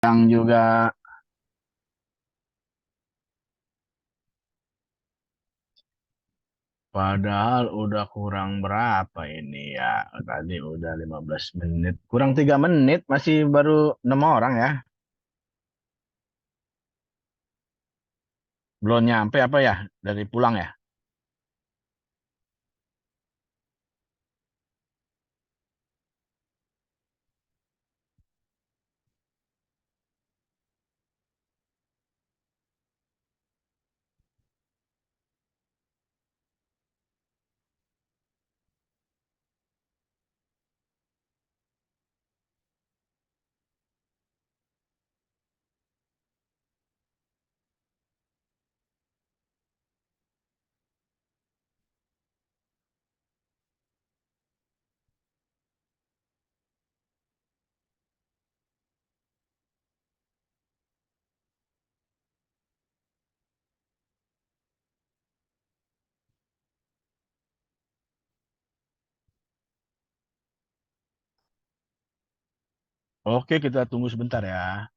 Yang juga padahal udah kurang berapa ini ya. Tadi udah 15 menit. Kurang 3 menit masih baru 6 orang ya. Belum nyampe apa ya dari pulang ya. Oke, kita tunggu sebentar ya.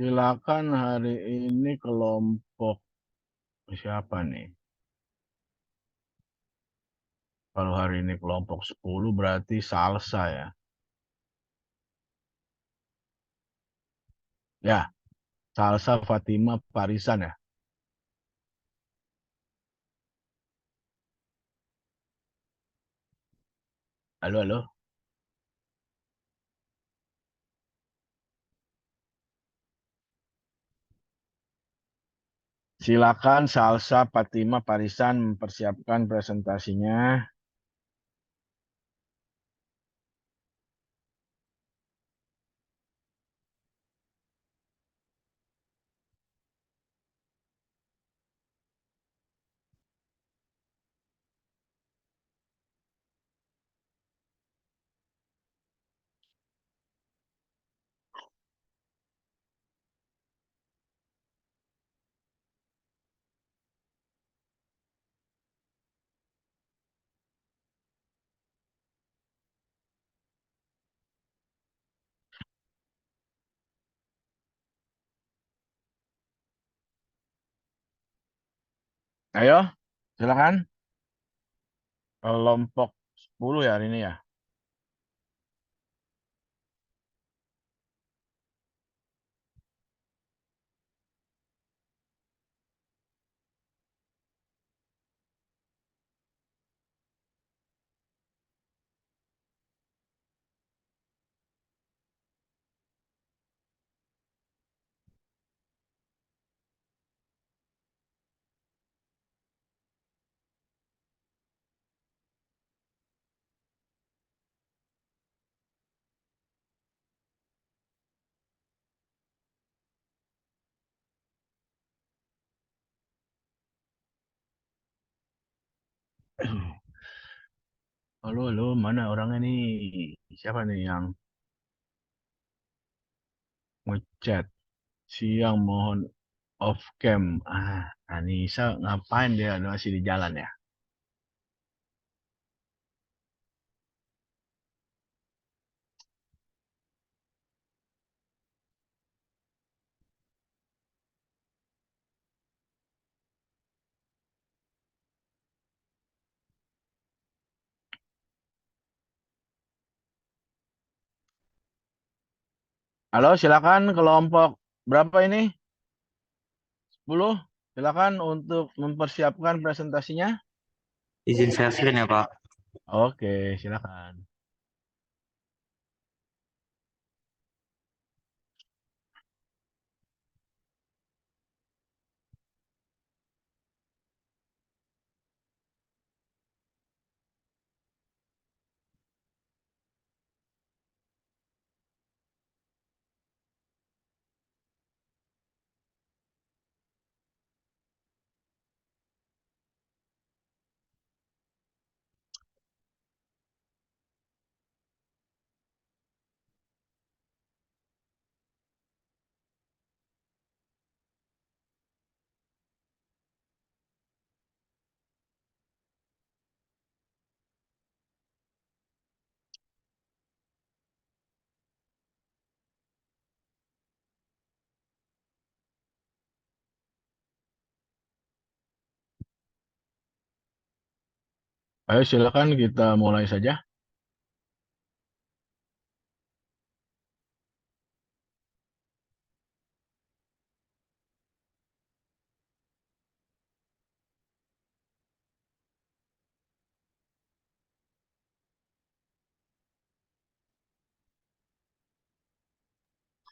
Silakan hari ini kelompok siapa nih? Kalau hari ini kelompok 10 berarti salsa ya. Ya, salsa Fatima Parisan ya. Halo, halo. Silakan salsa Fatima Parisan mempersiapkan presentasinya. Ayo, silakan. Kelompok 10 ya hari ini ya. Halo, halo, mana orangnya nih? Siapa nih yang ngechat? Siang mohon off cam. Anissa ngapain dia masih di jalan ya? Halo, silakan kelompok berapa ini? 10. Silakan untuk mempersiapkan presentasinya. Izin share screen ya, Pak. Oke, silakan. Ayo, silakan kita mulai saja.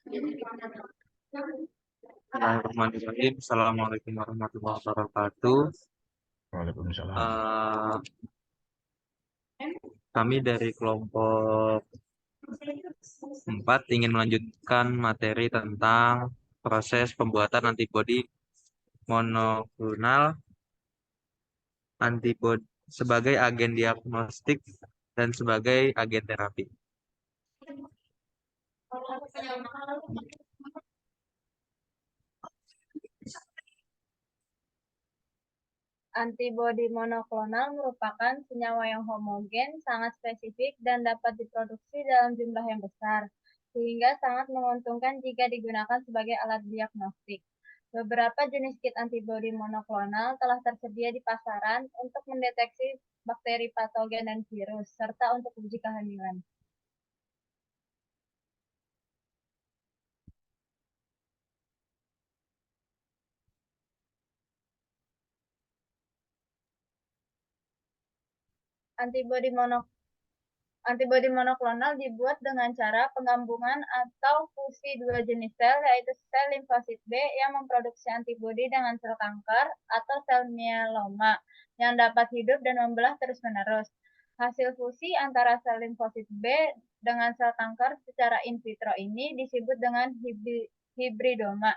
Bismillahirrahmanirrahim. Assalamualaikum warahmatullahi wabarakatuh. Waalaikumsalam. Eh, Kami dari kelompok 4 ingin melanjutkan materi tentang proses pembuatan antibodi monoklonal antibodi sebagai agen diagnostik dan sebagai agen terapi. Antibodi monoklonal merupakan senyawa yang homogen, sangat spesifik, dan dapat diproduksi dalam jumlah yang besar, sehingga sangat menguntungkan jika digunakan sebagai alat diagnostik. Beberapa jenis kit antibodi monoklonal telah tersedia di pasaran untuk mendeteksi bakteri patogen dan virus, serta untuk uji kehamilan. Antibodi monoklonal Antibodi monoklonal dibuat dengan cara penggabungan atau fusi dua jenis sel, yaitu sel limfosit B yang memproduksi antibodi dengan sel kanker atau sel mieloma yang dapat hidup dan membelah terus-menerus. Hasil fusi antara sel limfosit B dengan sel kanker secara in vitro ini disebut dengan hibridoma.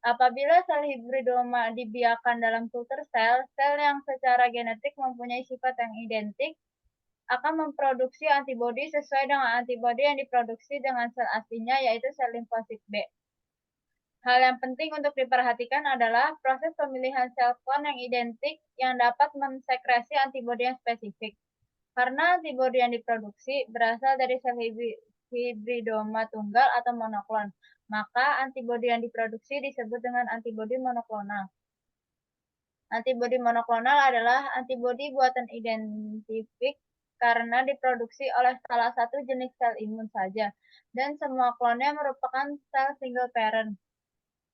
Apabila sel hibridoma dibiarkan dalam kultur sel, sel yang secara genetik mempunyai sifat yang identik akan memproduksi antibodi sesuai dengan antibodi yang diproduksi dengan sel aslinya, yaitu sel limfosit B. Hal yang penting untuk diperhatikan adalah proses pemilihan sel klon yang identik yang dapat mensekresi antibodi yang spesifik. Karena antibodi yang diproduksi berasal dari sel hibridoma tunggal atau monoklon, maka antibodi yang diproduksi disebut dengan antibodi monoklonal. Antibodi monoklonal adalah antibodi buatan identifik karena diproduksi oleh salah satu jenis sel imun saja, dan semua klonnya merupakan sel single parent.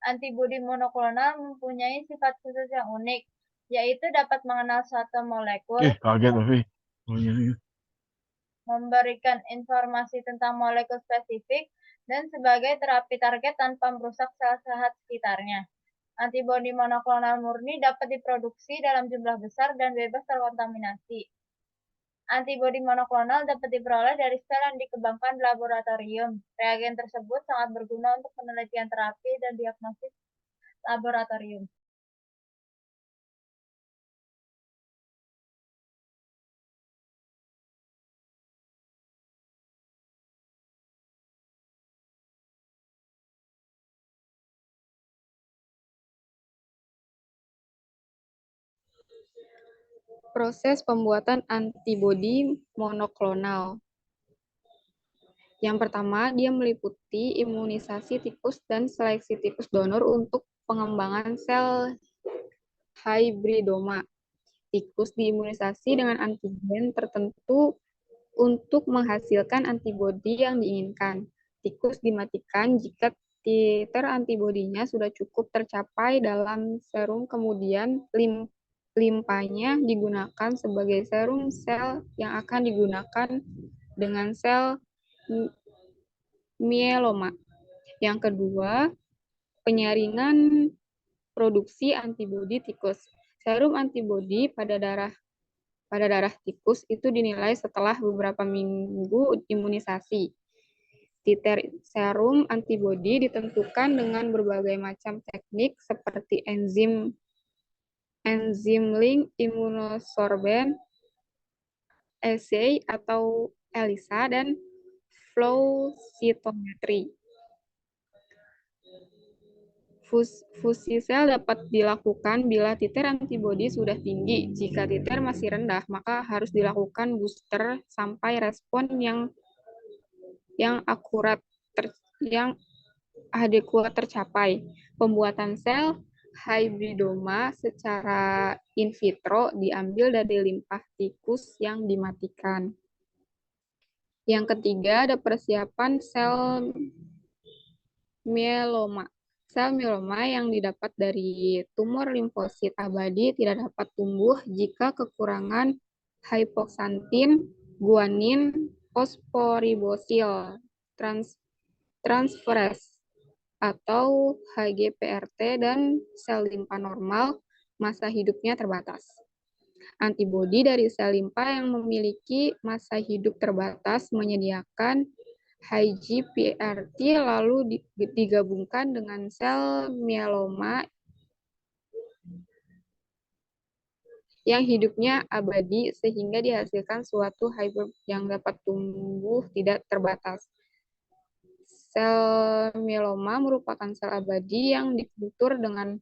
Antibodi monoklonal mempunyai sifat khusus yang unik, yaitu dapat mengenal suatu molekul, Kaget tapi. Oh, iya. memberikan informasi tentang molekul spesifik, dan sebagai terapi target tanpa merusak sel sehat sekitarnya. Antibodi monoklonal murni dapat diproduksi dalam jumlah besar dan bebas terkontaminasi. Antibodi monoklonal dapat diperoleh dari sel yang dikembangkan di laboratorium. Reagen tersebut sangat berguna untuk penelitian terapi dan diagnosis laboratorium. Proses pembuatan antibodi monoklonal. Yang pertama, dia meliputi imunisasi tikus dan seleksi tikus donor untuk pengembangan sel hybridoma. Tikus diimunisasi dengan antigen tertentu untuk menghasilkan antibodi yang diinginkan. Tikus dimatikan jika titer antibodinya sudah cukup tercapai dalam serum, kemudian limpanya digunakan sebagai serum sel yang akan digunakan dengan sel mieloma. Yang kedua, penyaringan produksi antibodi tikus. Serum antibodi pada darah tikus itu dinilai setelah beberapa minggu imunisasi. Titer serum antibodi ditentukan dengan berbagai macam teknik seperti enzim link immunosorbent assay atau ELISA dan flow cytometry. Fusi sel dapat dilakukan bila titer antibodi sudah tinggi. Jika titer masih rendah, maka harus dilakukan booster sampai respon yang adekuat tercapai. Pembuatan sel hybridoma secara in vitro diambil dari limpah tikus yang dimatikan. Yang ketiga, ada persiapan sel mieloma. Sel mieloma yang didapat dari tumor limfosit abadi tidak dapat tumbuh jika kekurangan hypoxantin, guanin, fosforibosil transferase atau HGPRT, dan sel limpa normal masa hidupnya terbatas. Antibodi dari sel limpa yang memiliki masa hidup terbatas menyediakan HGPRT lalu digabungkan dengan sel mieloma yang hidupnya abadi sehingga dihasilkan suatu hybrid yang dapat tumbuh tidak terbatas. Sel mieloma merupakan sel abadi yang dikultur dengan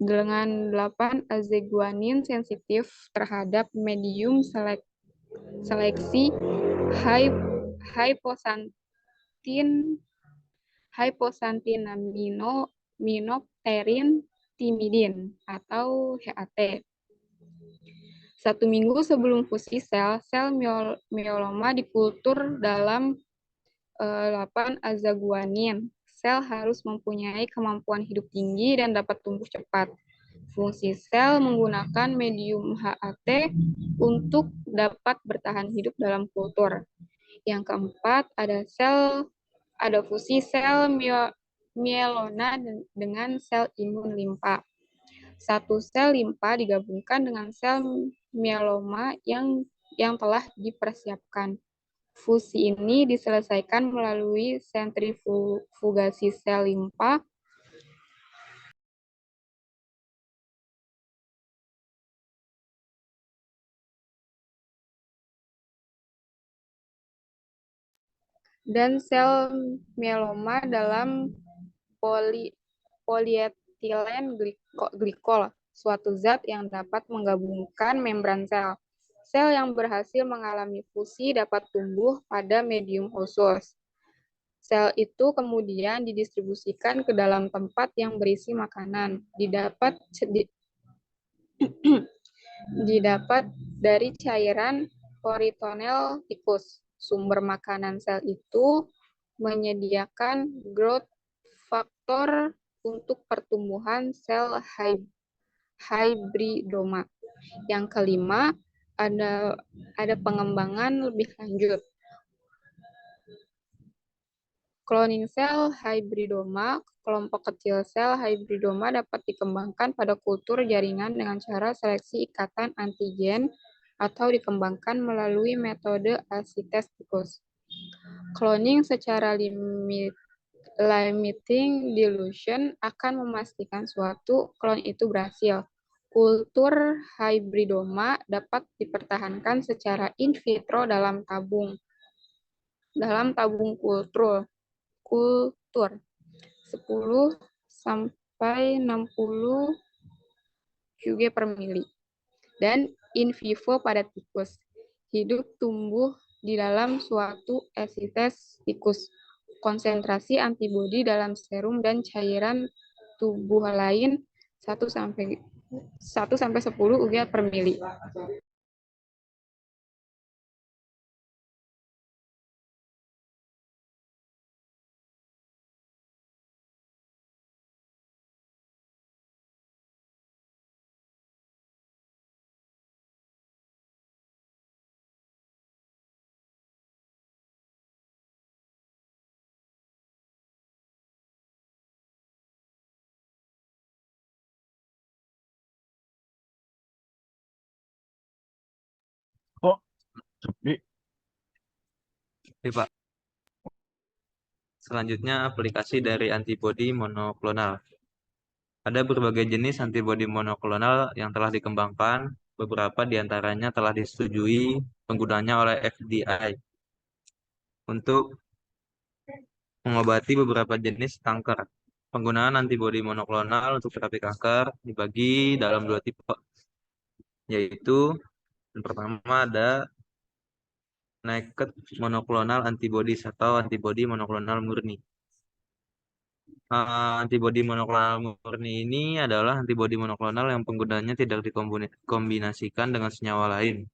8 azeguanin sensitif terhadap medium seleksi hypoxantinaminoterin timidin atau HAT. 1 minggu sebelum fusi sel mieloma dikultur dalam 8 azaguanin. Sel harus mempunyai kemampuan hidup tinggi dan dapat tumbuh cepat. Fungsi sel menggunakan medium HAT untuk dapat bertahan hidup dalam kultur. Yang keempat, ada fusi sel mieloma dengan sel imun limpa. Satu sel limpa digabungkan dengan sel mieloma yang telah dipersiapkan. Fusi ini diselesaikan melalui sentrifugasi sel limpa dan sel mieloma dalam polietilen glikol, suatu zat yang dapat menggabungkan membran sel. Sel yang berhasil mengalami fusi dapat tumbuh pada medium khusus. Sel itu kemudian didistribusikan ke dalam tempat yang berisi makanan. Didapat dari cairan peritonel tikus. Sumber makanan sel itu menyediakan growth factor untuk pertumbuhan sel hybridoma. Yang kelima, ada pengembangan lebih lanjut. Cloning sel hybridoma, kelompok kecil sel hybridoma dapat dikembangkan pada kultur jaringan dengan cara seleksi ikatan antigen atau dikembangkan melalui metode asites tikus. Cloning secara limiting dilution akan memastikan suatu klon itu berhasil. Kultur hybridoma dapat dipertahankan secara in vitro dalam tabung kultur 10 sampai 60 Kg per mili dan in vivo pada tikus. Hidup tumbuh di dalam suatu asites tikus. Konsentrasi antibodi dalam serum dan cairan tubuh lain 1 sampai 10 UG per mili. Kok sepi? Oke, Pak. Selanjutnya aplikasi dari antibodi monoklonal. Ada berbagai jenis antibodi monoklonal yang telah dikembangkan, beberapa diantaranya telah disetujui penggunanya oleh FDA untuk mengobati beberapa jenis kanker. Penggunaan antibodi monoklonal untuk terapi kanker dibagi dalam 2 tipe, yaitu yang pertama ada naked monoklonal antibodies atau antibodi monoklonal murni. Antibodi monoklonal murni ini adalah antibodi monoklonal yang penggunanya tidak dikombinasikan dengan senyawa lain.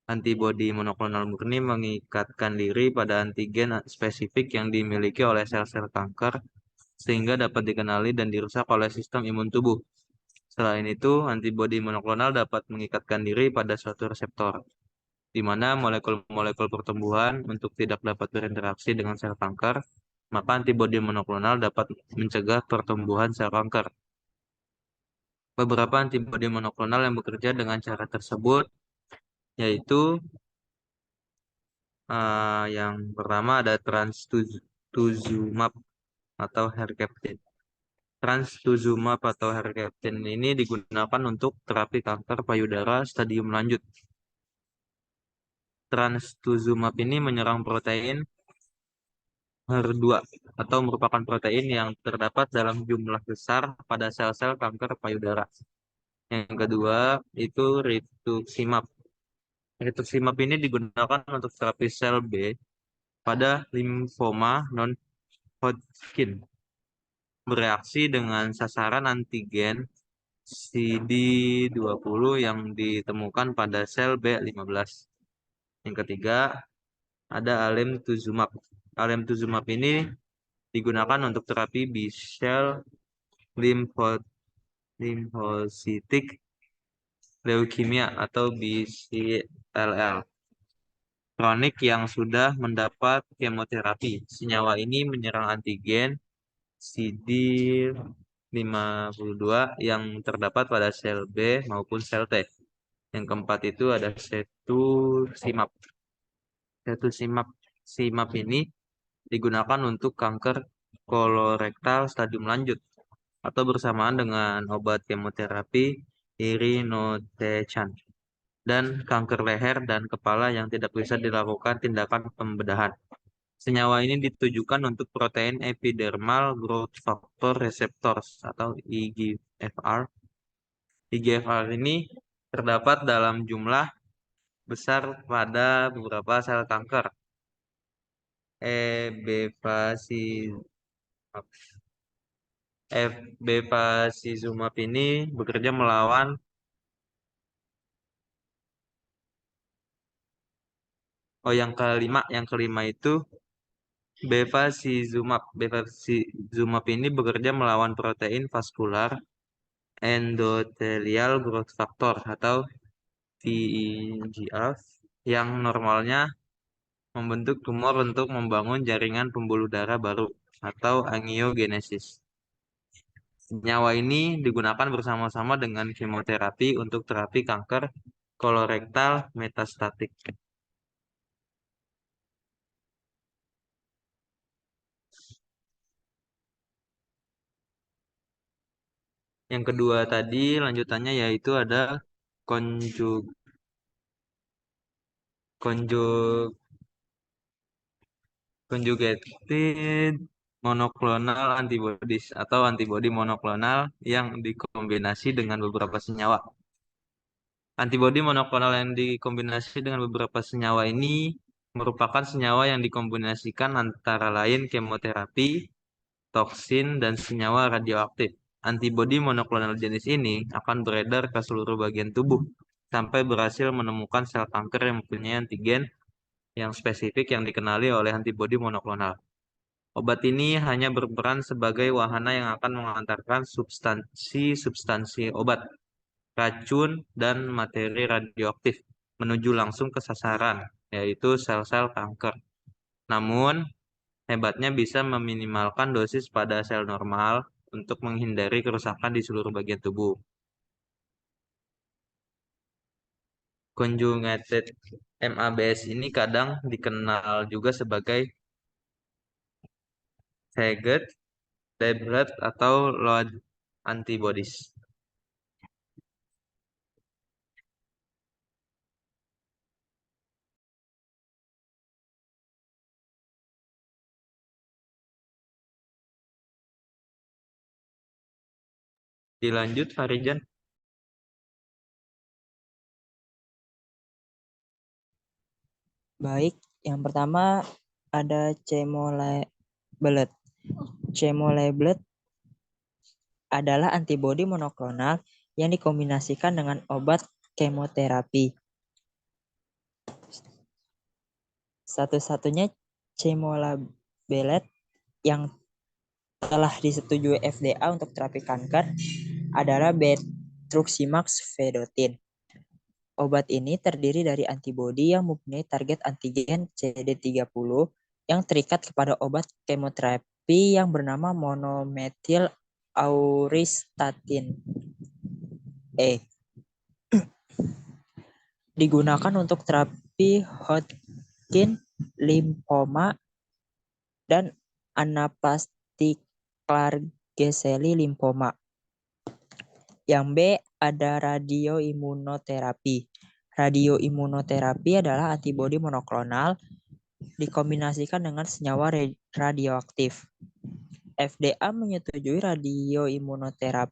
Antibodi monoklonal murni mengikatkan diri pada antigen spesifik yang dimiliki oleh sel-sel kanker sehingga dapat dikenali dan dirusak oleh sistem imun tubuh. Selain itu, antibodi monoklonal dapat mengikatkan diri pada suatu reseptor, di mana molekul-molekul pertumbuhan untuk tidak dapat berinteraksi dengan sel kanker, maka antibodi monoklonal dapat mencegah pertumbuhan sel kanker. Beberapa antibodi monoklonal yang bekerja dengan cara tersebut yaitu yang pertama ada trastuzumab atau Herceptin. Trastuzumab atau Herceptin ini digunakan untuk terapi kanker payudara stadium lanjut. Trastuzumab ini menyerang protein HER2 atau merupakan protein yang terdapat dalam jumlah besar pada sel-sel kanker payudara. Yang kedua itu rituximab. Rituximab ini digunakan untuk terapi sel B pada limfoma non-Hodgkin bereaksi dengan sasaran antigen CD20 yang ditemukan pada sel B15. Yang ketiga ada alemtuzumab. Alemtuzumab ini digunakan untuk terapi B-cell lymphocytic leukemia atau BCLL kronik yang sudah mendapat kemoterapi. Senyawa ini menyerang antigen CD52 yang terdapat pada sel B maupun sel T. Yang keempat itu ada cetuximab. Cetuximab ini digunakan untuk kanker kolorektal stadium lanjut atau bersamaan dengan obat kemoterapi irinotecan dan kanker leher dan kepala yang tidak bisa dilakukan tindakan pembedahan. Senyawa ini ditujukan untuk protein epidermal growth factor receptors atau EGFR. EGFR ini terdapat dalam jumlah besar pada beberapa sel kanker. Bevacizumab ini bekerja melawan yang kelima itu bevacizumab. Bevacizumab ini bekerja melawan protein vaskular endothelial growth factor atau VEGF yang normalnya membentuk tumor untuk membangun jaringan pembuluh darah baru atau angiogenesis. Senyawa ini digunakan bersama-sama dengan kemoterapi untuk terapi kanker kolorektal metastatik. Yang kedua tadi lanjutannya yaitu ada konjug konjug conjugated monoklonal antibodies atau antibodi monoklonal yang dikombinasi dengan beberapa senyawa. Antibodi monoklonal yang dikombinasi dengan beberapa senyawa ini merupakan senyawa yang dikombinasikan antara lain kemoterapi, toksin, dan senyawa radioaktif. Antibodi monoklonal jenis ini akan beredar ke seluruh bagian tubuh sampai berhasil menemukan sel kanker yang mempunyai antigen yang spesifik yang dikenali oleh antibodi monoklonal. Obat ini hanya berperan sebagai wahana yang akan mengantarkan substansi-substansi obat, racun, dan materi radioaktif menuju langsung ke sasaran, yaitu sel-sel kanker. Namun, hebatnya bisa meminimalkan dosis pada sel normal untuk menghindari kerusakan di seluruh bagian tubuh. Conjugated MABS ini kadang dikenal juga sebagai target debrid atau load antibodies. Dilanjut Farijan. Baik, yang pertama ada Chemolebelet. Chemolebelet adalah antibodi monoklonal yang dikombinasikan dengan obat kemoterapi. Satu-satunya Chemolebelet yang telah disetujui FDA untuk terapi kanker adalah Brentuximab vedotin. Obat ini terdiri dari antibodi yang mempunyai target antigen CD30 yang terikat kepada obat kemoterapi yang bernama monometil auristatin E. Digunakan untuk terapi Hodgkin lymphoma dan anaplastic large cell lymphoma. Yang B ada radioimunoterapi. Radioimunoterapi adalah antibodi monoklonal dikombinasikan dengan senyawa radioaktif. FDA menyetujui radioimunoterapi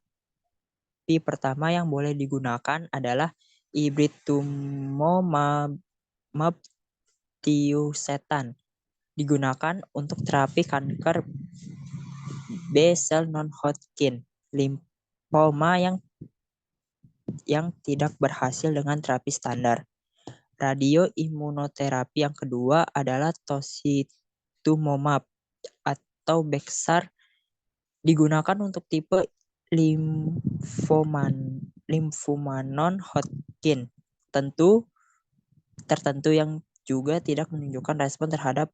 pertama yang boleh digunakan adalah ibritumumab tiusetan. Digunakan untuk terapi kanker B sel non-Hodgkin lymphoma yang tidak berhasil dengan terapi standar. Radioimunoterapi yang kedua adalah tositumumab atau Bexar, digunakan untuk tipe limfoma non-Hodgkin tertentu yang juga tidak menunjukkan respon terhadap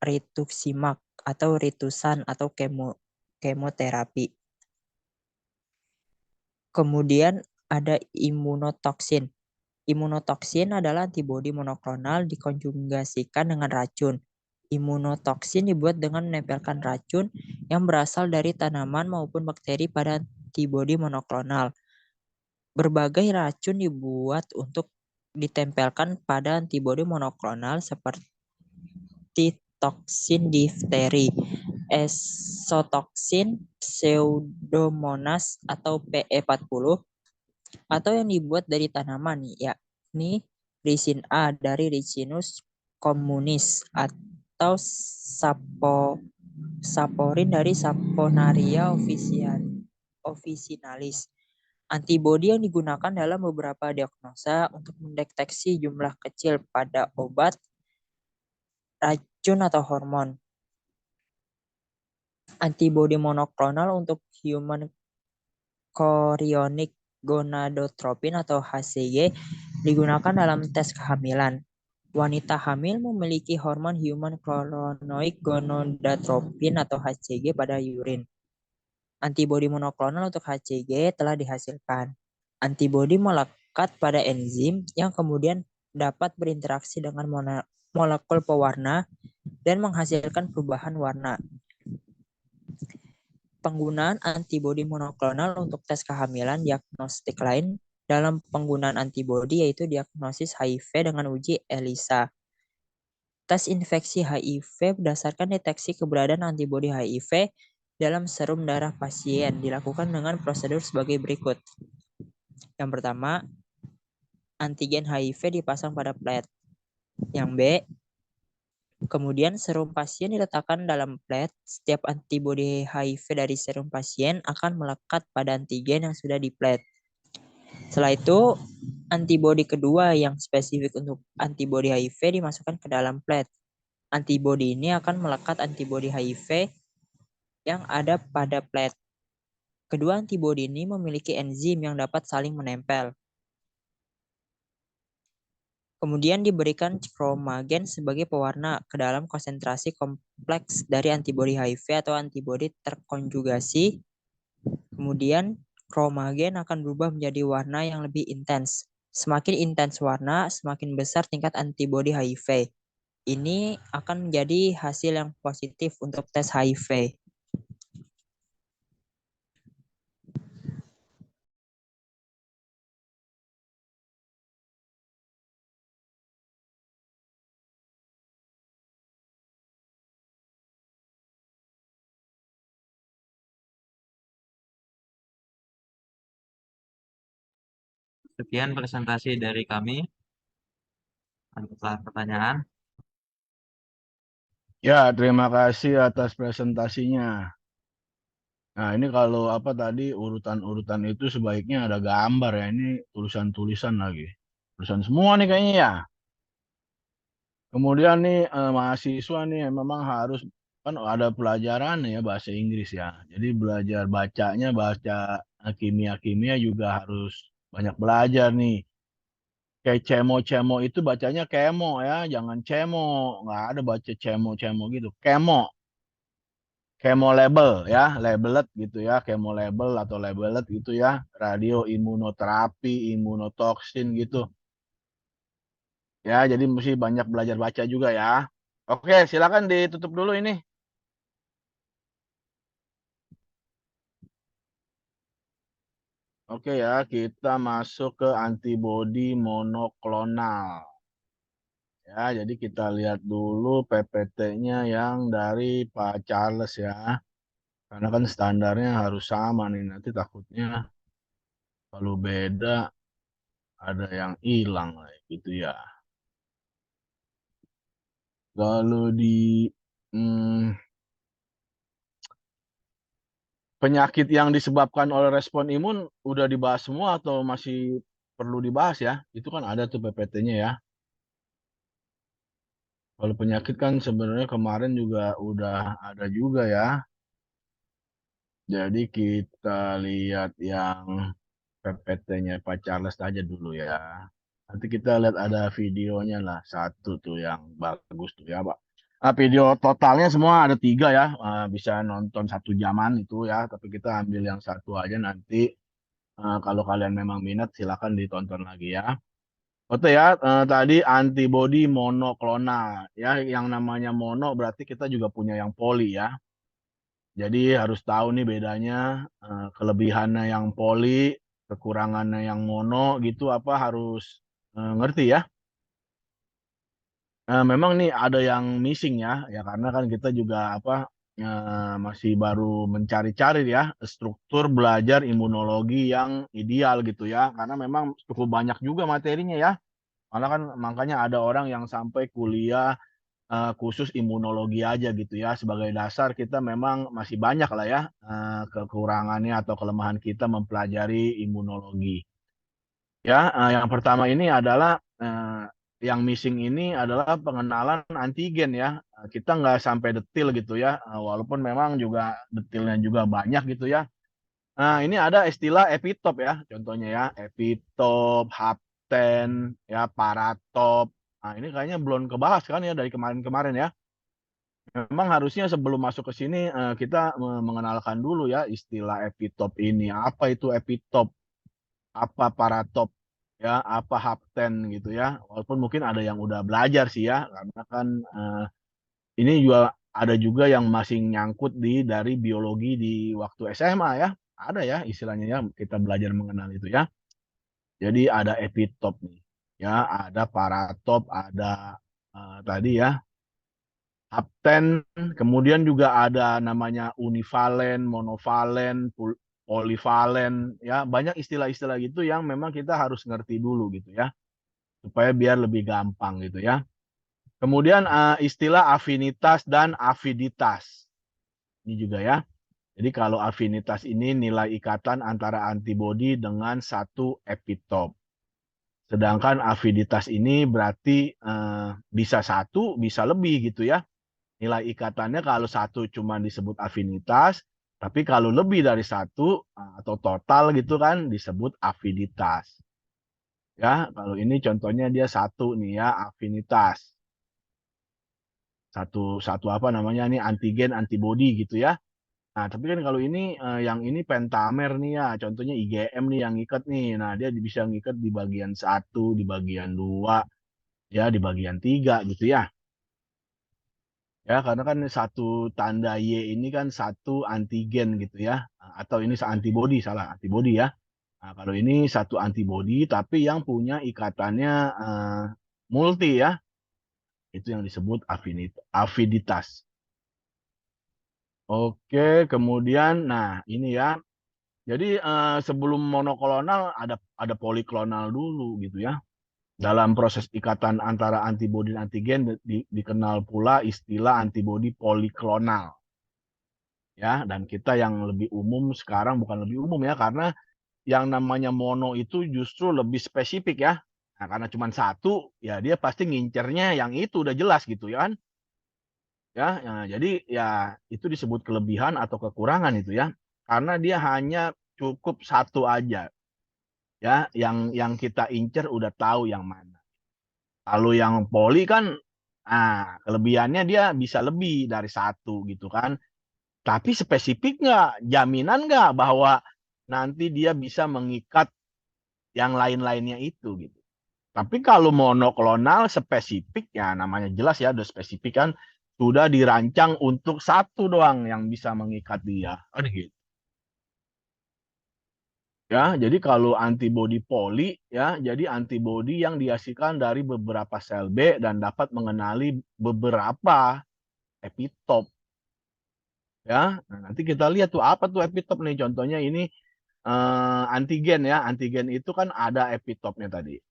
rituximab atau ritusan atau kemoterapi. Kemudian ada imunotoksin. Imunotoksin adalah antibodi monoklonal dikonjugasikan dengan racun. Imunotoksin dibuat dengan menempelkan racun yang berasal dari tanaman maupun bakteri pada antibodi monoklonal. Berbagai racun dibuat untuk ditempelkan pada antibodi monoklonal seperti toksin difteri, esotoksin, pseudomonas atau PE40, atau yang dibuat dari tanaman, yakni ricin A dari Ricinus communis atau saporin dari Saponaria officinalis. Antibodi yang digunakan dalam beberapa diagnosa untuk mendeteksi jumlah kecil pada obat, racun, atau hormon. Antibodi monoklonal untuk human chorionic gonadotropin atau HCG digunakan dalam tes kehamilan. Wanita hamil memiliki hormon human chorionic gonadotropin atau HCG pada urin. Antibodi monoklonal untuk HCG telah dihasilkan. Antibodi melekat pada enzim yang kemudian dapat berinteraksi dengan molekul pewarna dan menghasilkan perubahan warna. Penggunaan antibodi monoklonal untuk tes kehamilan diagnostik lain dalam penggunaan antibodi yaitu diagnosis HIV dengan uji ELISA. Tes infeksi HIV berdasarkan deteksi keberadaan antibodi HIV dalam serum darah pasien dilakukan dengan prosedur sebagai berikut. Yang pertama, antigen HIV dipasang pada plet. Yang B, kemudian serum pasien diletakkan dalam plet. Setiap antibodi HIV dari serum pasien akan melekat pada antigen yang sudah di plet. Setelah itu, antibodi kedua yang spesifik untuk antibodi HIV dimasukkan ke dalam plet. Antibodi ini akan melekat antibodi HIV yang ada pada plet. Kedua antibodi ini memiliki enzim yang dapat saling menempel. Kemudian diberikan kromagen sebagai pewarna ke dalam konsentrasi kompleks dari antibodi HIV atau antibodi terkonjugasi. Kemudian kromagen akan berubah menjadi warna yang lebih intens. Semakin intens warna, semakin besar tingkat antibodi HIV. Ini akan menjadi hasil yang positif untuk tes HIV. Sekian presentasi dari kami. Ada pertanyaan? Ya, terima kasih atas presentasinya. Nah, ini kalau apa tadi urutan-urutan itu sebaiknya ada gambar ya. Ini tulisan-tulisan lagi. Tulisan semua nih kayaknya ya. Kemudian nih mahasiswa nih memang harus kan ada pelajaran ya bahasa Inggris ya. Jadi belajar bacanya baca kimia-kimia juga harus banyak belajar nih. Kayak cemo-cemo itu bacanya kemo ya, jangan cemo. Nggak ada baca cemo-cemo gitu. Kemo. Kemo label ya, labelet gitu ya, kemo label atau labelet gitu ya. Radio imunoterapi, imunotoksin gitu. Ya, jadi mesti banyak belajar baca juga ya. Oke, silakan ditutup dulu ini. Oke ya, kita masuk ke antibodi monoklonal. Ya, jadi kita lihat dulu PPT-nya yang dari Pak Charles ya. Karena kan standarnya harus sama nih, nanti takutnya kalau beda ada yang hilang lah gitu ya. Kalau di hmm, penyakit yang disebabkan oleh respon imun udah dibahas semua atau masih perlu dibahas ya? Itu kan ada tuh PPT-nya ya. Kalau penyakit kan sebenarnya kemarin juga udah ada juga ya. Jadi kita lihat yang PPT-nya Pak Charles aja dulu ya. Nanti kita lihat ada videonya lah. Satu tuh yang bagus tuh ya, Pak. Video totalnya semua ada 3 ya. Bisa nonton 1 jaman itu ya. Tapi kita ambil yang satu aja nanti. Kalau kalian memang minat silakan ditonton lagi ya. Oke ya, tadi antibody monoklonal ya. Yang namanya mono berarti kita juga punya yang poli ya. Jadi harus tahu nih bedanya kelebihannya yang poli, kekurangannya yang mono gitu apa harus ngerti ya. Memang nih ada yang missing ya, ya karena kan kita juga apa masih baru mencari-cari ya struktur belajar imunologi yang ideal gitu ya. Karena memang cukup banyak juga materinya ya. Karena kan makanya ada orang yang sampai kuliah khusus imunologi aja gitu ya. Sebagai dasar kita memang masih banyak lah ya kekurangannya atau kelemahan kita mempelajari imunologi. Ya, yang pertama ini adalah yang missing ini adalah pengenalan antigen ya. Kita nggak sampai detil gitu ya, walaupun memang juga detailnya juga banyak gitu ya. Nah, ini ada istilah epitop ya, contohnya ya, epitop, hapten, ya, paratop. Nah, ini kayaknya belum kebahas kan ya dari kemarin-kemarin ya. Memang harusnya sebelum masuk ke sini kita mengenalkan dulu ya istilah epitop ini. Apa itu epitop? Apa paratop? Ya, apa hapten gitu ya. Walaupun mungkin ada yang udah belajar sih ya, karena kan ini juga ada juga yang masih nyangkut dari biologi di waktu SMA ya. Ada ya istilahnya ya, kita belajar mengenal itu ya. Jadi ada epitop nih. Ya, ada paratop, ada tadi ya hapten, kemudian juga ada namanya univalen, monovalen, polivalen ya. Banyak istilah-istilah gitu yang memang kita harus ngerti dulu gitu ya, supaya biar lebih gampang gitu ya. Kemudian istilah afinitas dan aviditas. Ini juga ya. Jadi kalau afinitas ini nilai ikatan antara antibodi dengan satu epitop. Sedangkan aviditas ini berarti bisa satu, bisa lebih gitu ya. Nilai ikatannya kalau satu cuma disebut afinitas, tapi kalau lebih dari satu atau total gitu kan disebut aviditas. Ya, kalau ini contohnya dia satu nih ya, afinitas. Satu apa namanya nih antigen antibody gitu ya. Nah, tapi kan kalau ini yang ini pentamer nih ya, contohnya IgM nih yang ngikat nih. Nah, dia bisa ngikat di bagian 1, di bagian 2, ya di bagian 3 gitu ya. Ya, karena kan satu tanda Y ini kan satu antigen gitu ya. Atau ini antibody, salah, antibody ya. Nah, kalau ini satu antibody tapi yang punya ikatannya multi ya. Itu yang disebut aviditas. Oke, kemudian nah ini ya. Jadi sebelum monoklonal ada poliklonal dulu gitu ya. Dalam proses ikatan antara antibodi dan antigen dikenal pula istilah antibodi poliklonal. Ya, dan kita yang lebih umum sekarang bukan lebih umum ya karena yang namanya mono itu justru lebih spesifik ya. Nah, karena cuma satu, ya dia pasti ngincernya yang itu udah jelas gitu ya kan. Ya, nah, jadi ya itu disebut kelebihan atau kekurangan itu ya. Karena dia hanya cukup satu aja. Ya, yang kita incer udah tahu yang mana. Kalau yang poli kan kelebihannya dia bisa lebih dari satu gitu kan. Tapi spesifik nggak, jaminan nggak bahwa nanti dia bisa mengikat yang lain-lainnya itu gitu. Tapi kalau monoklonal spesifik ya namanya jelas ya udah spesifik kan sudah dirancang untuk satu doang yang bisa mengikat dia. Kan gitu. Ya, jadi kalau antibodi poli ya, jadi antibodi yang dihasilkan dari beberapa sel B dan dapat mengenali beberapa epitop. Ya, nah, nanti kita lihat tuh apa tuh epitop nih. Contohnya ini antigen ya. Antigen itu kan ada epitopnya tadi.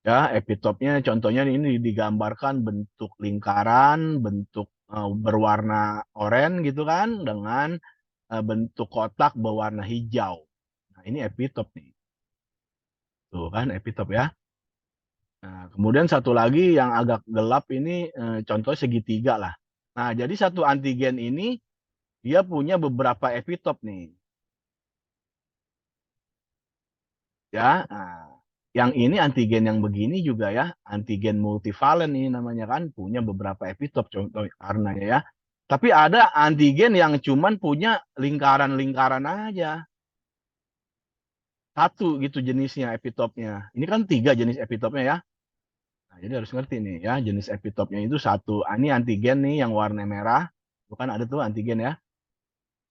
Ya, epitopnya contohnya ini digambarkan bentuk lingkaran, bentuk berwarna oranye gitu kan, dengan bentuk kotak berwarna hijau. Nah, ini epitop nih. Tuh kan epitop ya. Nah, kemudian satu lagi yang agak gelap ini contoh segitiga lah. Nah, jadi satu antigen ini dia punya beberapa epitop nih. Ya, nah, yang ini antigen yang begini juga ya, antigen multivalen ini namanya kan punya beberapa epitop contoh karenanya ya. Tapi ada antigen yang cuman punya lingkaran-lingkaran aja. Satu gitu jenisnya epitopnya. Ini kan 3 jenis epitopnya ya. Nah, jadi harus ngerti nih ya, jenis epitopnya itu satu. Ini antigen nih yang warna merah. Bukan ada tuh antigen ya.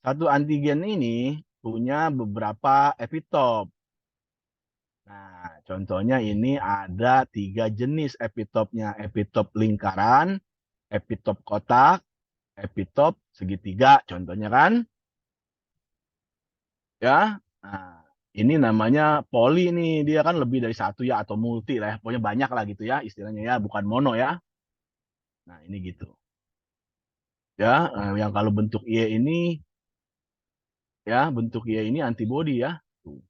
Satu antigen ini punya beberapa epitop. Nah, contohnya ini ada 3 jenis epitopnya. Epitop lingkaran, epitop kotak, epitop segitiga. Contohnya kan, ya. Nah, ini namanya poli nih. Dia kan lebih dari satu ya atau multi lah ya. Pokoknya banyak lah gitu ya istilahnya ya. Bukan mono ya. Nah, ini gitu. Ya, yang kalau bentuk Y ini ya, bentuk Y ini antibodi ya. Tuh.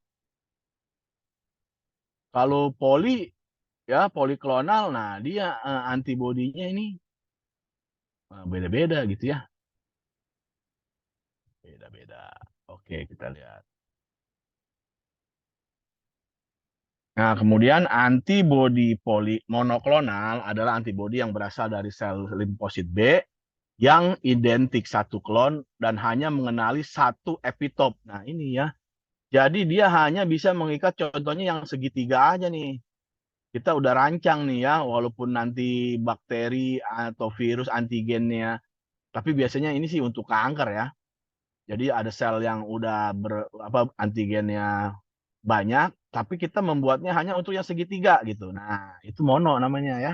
Kalau poli ya, poliklonal, nah dia antibodinya ini beda-beda gitu ya. Beda-beda. Oke, kita lihat. Nah, kemudian antibodi monoklonal adalah antibodi yang berasal dari sel limfosit B yang identik satu klon dan hanya mengenali satu epitop. Nah, ini ya. Jadi dia hanya bisa mengikat contohnya yang segitiga aja nih. Kita udah rancang nih ya, walaupun nanti bakteri atau virus antigennya, tapi biasanya ini sih untuk kanker ya. Jadi ada sel yang udah antigennya banyak, tapi kita membuatnya hanya untuk yang segitiga gitu. Nah, itu mono namanya ya.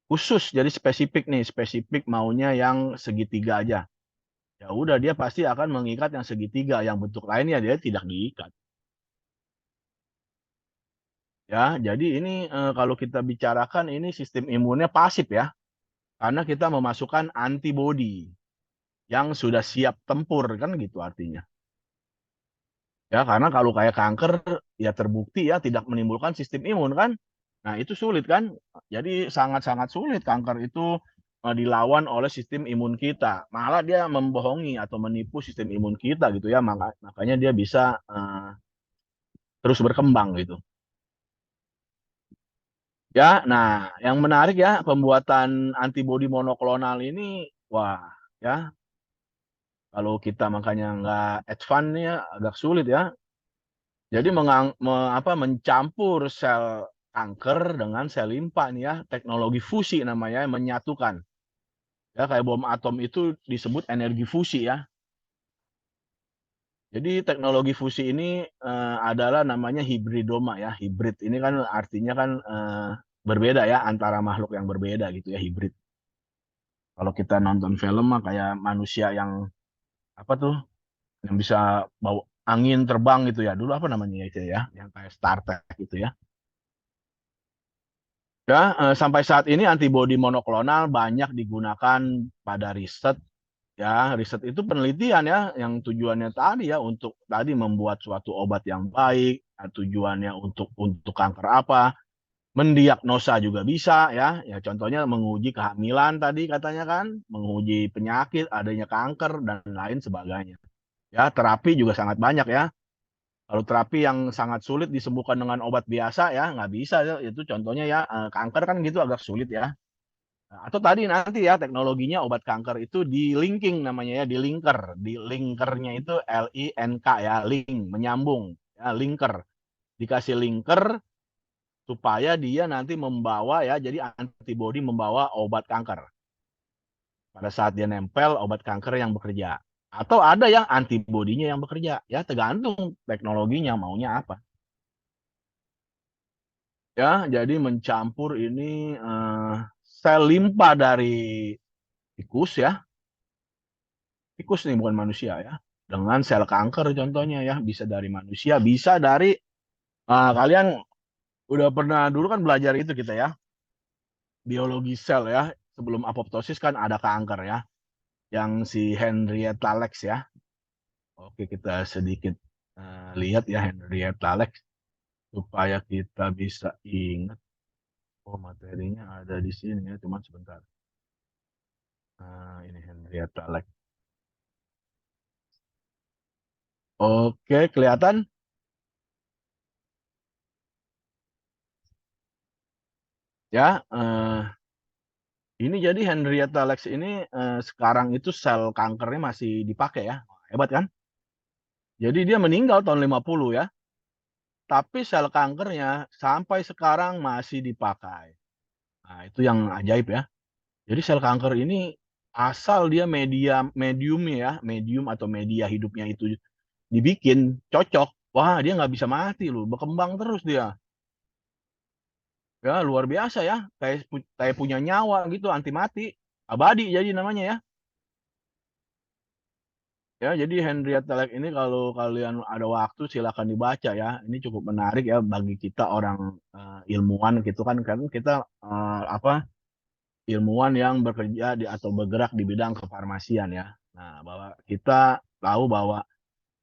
Khusus, jadi spesifik nih, spesifik maunya yang segitiga aja. Ya udah dia pasti akan mengikat yang segitiga, yang bentuk lainnya dia tidak diikat. Ya, jadi ini kalau kita bicarakan ini sistem imunnya pasif ya. Karena kita memasukkan antibodi yang sudah siap tempur kan gitu artinya. Ya, karena kalau kayak kanker ya terbukti ya tidak menimbulkan sistem imun kan. Nah, itu sulit kan? Jadi sangat-sangat sulit kanker itu dilawan oleh sistem imun kita. Malah dia membohongi atau menipu sistem imun kita gitu ya. Makanya dia bisa terus berkembang gitu. Ya, nah yang menarik ya pembuatan antibodi monoklonal ini, wah ya kalau kita makanya nggak advance ya agak sulit ya. Jadi mencampur sel kanker dengan sel limpa nih ya, teknologi fusi namanya menyatukan. Ya kayak bom atom itu disebut energi fusi ya. Jadi teknologi fusi ini adalah namanya hibridoma ya. Hibrid ini kan artinya kan berbeda ya antara makhluk yang berbeda gitu ya hibrid. Kalau kita nonton film mah kayak manusia yang apa tuh yang bisa bawa angin terbang gitu ya. Dulu apa namanya itu ya? Yang kayak Star Trek gitu ya. Ya, sampai saat ini antibodi monoklonal banyak digunakan pada riset. Ya, riset itu penelitian ya, yang tujuannya tadi ya untuk tadi membuat suatu obat yang baik, tujuannya untuk kanker apa, mendiagnosa juga bisa ya. Ya contohnya menguji kehamilan tadi katanya kan, menguji penyakit, adanya kanker dan lain sebagainya. Ya, terapi juga sangat banyak ya. Kalau terapi yang sangat sulit disembuhkan dengan obat biasa ya nggak bisa ya. Itu contohnya ya kanker kan gitu agak sulit ya. Atau tadi nanti ya teknologinya obat kanker itu di linking namanya ya di linker. Di linkernya itu LINK ya link menyambung ya linker. Dikasih linker supaya dia nanti membawa ya jadi antibodi membawa obat kanker. Pada saat dia nempel obat kanker yang bekerja. Atau ada yang antibodinya yang bekerja. Ya tergantung teknologinya maunya apa. Ya, jadi mencampur ini sel limpa dari tikus ya. Tikus nih bukan manusia ya. Dengan sel kanker contohnya ya, bisa dari manusia, bisa dari kalian udah pernah dulu kan belajar itu kita ya. Biologi sel ya. Sebelum apoptosis kan ada kanker ya. Yang si Henrietta Lacks ya. Oke, kita sedikit lihat ya Henrietta Lacks supaya kita bisa ingat. Oh, materinya ada di sini ya, cuma sebentar. Ini Henrietta Lacks. Oke, kelihatan? Ya, ini jadi Henrietta Lacks ini sekarang itu sel kankernya masih dipakai ya. Hebat kan? Jadi dia meninggal tahun 50 ya. Tapi sel kankernya sampai sekarang masih dipakai. Nah, itu yang ajaib ya. Jadi sel kanker ini asal dia medium ya, medium atau media hidupnya itu dibikin cocok, wah dia nggak bisa mati loh, berkembang terus dia. Ya luar biasa ya, kayak punya nyawa gitu, anti mati, abadi jadi namanya ya. Ya, jadi Henrietta Lacks ini kalau kalian ada waktu silakan dibaca ya. Ini cukup menarik ya bagi kita orang ilmuwan gitu kan kita apa ilmuwan yang bekerja atau bergerak di bidang kefarmasian ya. Nah, bahwa kita tahu bahwa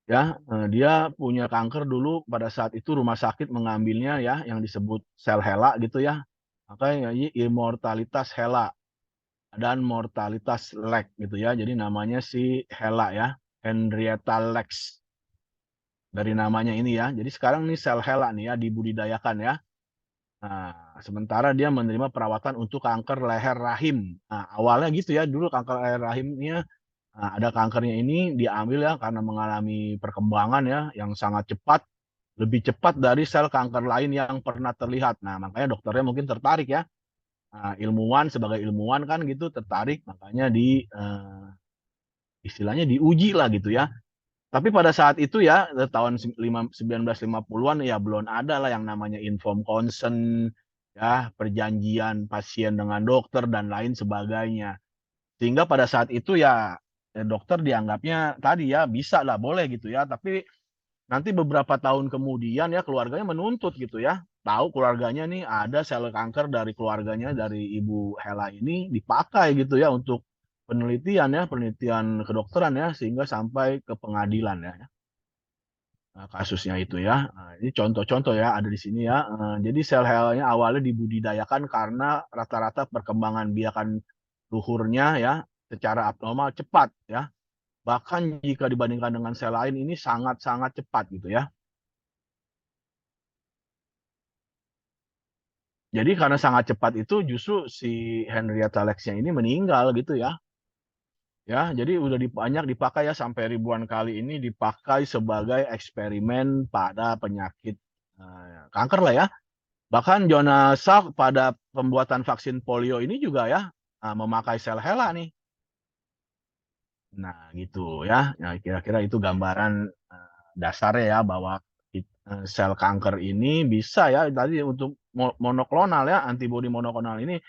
ya dia punya kanker dulu pada saat itu rumah sakit mengambilnya ya yang disebut sel HeLa gitu ya. Makanya immortalitas HeLa dan mortalitas Lex gitu ya. Jadi namanya si HeLa ya, Henrietta Lex dari namanya ini ya. Jadi sekarang nih sel HeLa nih ya dibudidayakan ya. Nah, sementara dia menerima perawatan untuk kanker leher rahim. Nah, awalnya gitu ya, dulu kanker leher rahimnya, nah, ada kankernya ini diambil ya karena mengalami perkembangan ya yang sangat cepat, lebih cepat dari sel kanker lain yang pernah terlihat. Nah, makanya dokternya mungkin tertarik ya. Nah, ilmuwan sebagai ilmuwan kan gitu tertarik, makanya istilahnya diuji lah gitu ya. Tapi pada saat itu ya, tahun 1950-an ya belum ada lah yang namanya informed consent, ya perjanjian pasien dengan dokter dan lain sebagainya. Sehingga pada saat itu ya dokter dianggapnya tadi ya bisa lah boleh gitu ya. Tapi nanti beberapa tahun kemudian ya keluarganya menuntut gitu ya. Tahu keluarganya nih ada sel kanker dari keluarganya dari Ibu Hela ini dipakai gitu ya untuk penelitian kedokteran ya sehingga sampai ke pengadilan ya. Nah, kasusnya itu ya. Nah, ini contoh-contoh ya ada di sini ya. Jadi sel helnya awalnya dibudidayakan karena rata-rata perkembangan biakan luhurnya ya secara abnormal cepat ya. Bahkan jika dibandingkan dengan sel lain ini sangat-sangat cepat gitu ya. Jadi karena sangat cepat itu justru si Henrietta Lacks-nya ini meninggal gitu ya. Ya, jadi udah banyak dipakai ya sampai ribuan kali ini dipakai sebagai eksperimen pada penyakit kanker lah ya. Bahkan Jonas Salk pada pembuatan vaksin polio ini juga ya memakai sel HeLa nih. Nah, gitu ya. Nah, kira-kira itu gambaran dasarnya ya bahwa sel kanker ini bisa ya tadi untuk monoklonal ya, antibodi monoklonal ini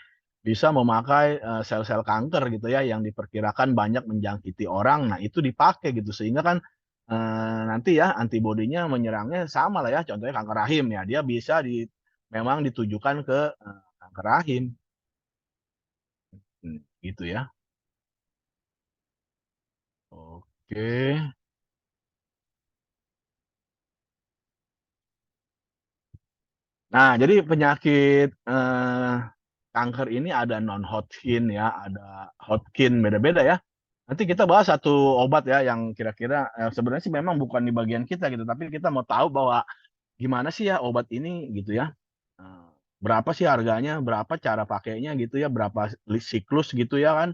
bisa memakai sel-sel kanker gitu ya yang diperkirakan banyak menjangkiti orang. Nah, itu dipakai gitu sehingga kan nanti ya antibodinya menyerangnya sama lah ya. Contohnya kanker rahim ya, dia bisa memang ditujukan ke kanker rahim. Gitu ya. Oke. Nah, jadi penyakit kanker ini ada non-Hodgkin ya, ada Hodgkin beda-beda ya. Nanti kita bahas satu obat ya yang kira-kira sebenarnya sih memang bukan di bagian kita gitu, tapi kita mau tahu bahwa gimana sih ya obat ini gitu ya. Eh, Berapa sih harganya, berapa cara pakainya gitu ya, berapa siklus gitu ya kan.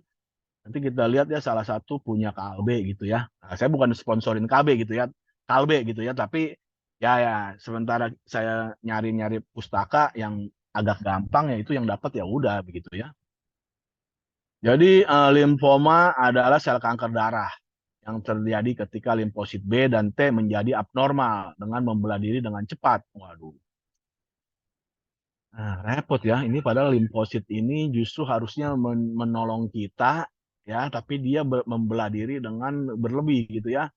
Nanti kita lihat ya salah satu punya Kalbe gitu ya. Nah, saya bukan sponsorin KB gitu ya, Kalbe gitu ya, tapi ya sementara saya nyari-nyari pustaka yang agak gampang ya itu yang dapat ya udah begitu ya. Jadi limfoma adalah sel kanker darah yang terjadi ketika limfosit B dan T menjadi abnormal dengan membelah diri dengan cepat. Waduh. Nah, repot ya. Ini padahal limfosit ini justru harusnya menolong kita ya, tapi dia membelah diri dengan berlebih gitu ya.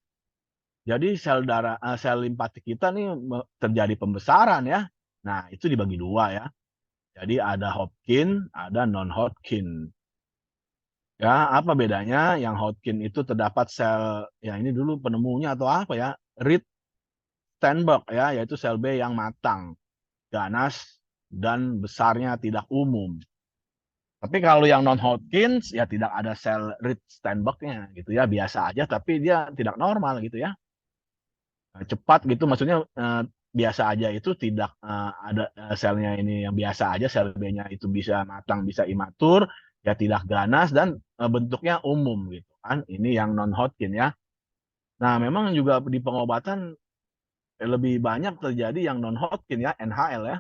Jadi sel darah, sel limpatik kita nih terjadi pembesaran ya. Nah, itu dibagi dua ya. Jadi ada Hodgkin, ada non-Hodgkin. Ya, apa bedanya? Yang Hodgkin itu terdapat sel, ya ini dulu penemunya atau apa ya? Reed Steinberg ya, yaitu sel B yang matang, ganas, dan besarnya tidak umum. Tapi kalau yang non-Hodgkin ya tidak ada sel Reed Steinberg-nya gitu ya, biasa aja tapi dia tidak normal gitu ya. Cepat gitu maksudnya biasa aja itu tidak ada selnya ini yang biasa aja, sel B-nya itu bisa matang, bisa imatur, ya tidak ganas dan bentuknya umum gitu kan. Ini yang non-Hodgkin ya. Nah, memang juga di pengobatan lebih banyak terjadi yang non-Hodgkin ya, NHL ya.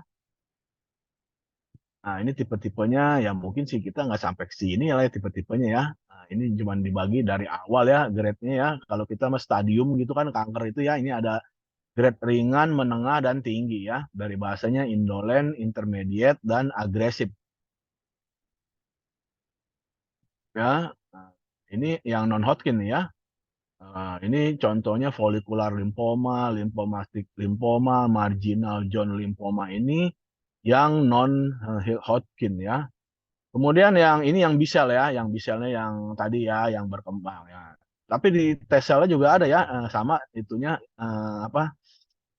Nah, ini tipe-tipenya ya mungkin sih kita nggak sampai ke sini ya tipe-tipenya ya. Nah, ini cuma dibagi dari awal ya grade-nya ya. Kalau kita mah stadium gitu kan kanker itu ya ini ada grade ringan, menengah, dan tinggi ya. Dari bahasanya indolent, intermediate, dan agresif. Ya, nah, ini yang non-Hodgkin ya. Ini contohnya follicular lymphoma, lymphomatic lymphoma, marginal zone lymphoma ini yang non-Hodgkin ya. Kemudian yang ini yang B-cell ya, yang B-cellnya yang tadi ya, yang berkembang ya. Tapi di T-cellnya juga ada ya, sama itunya apa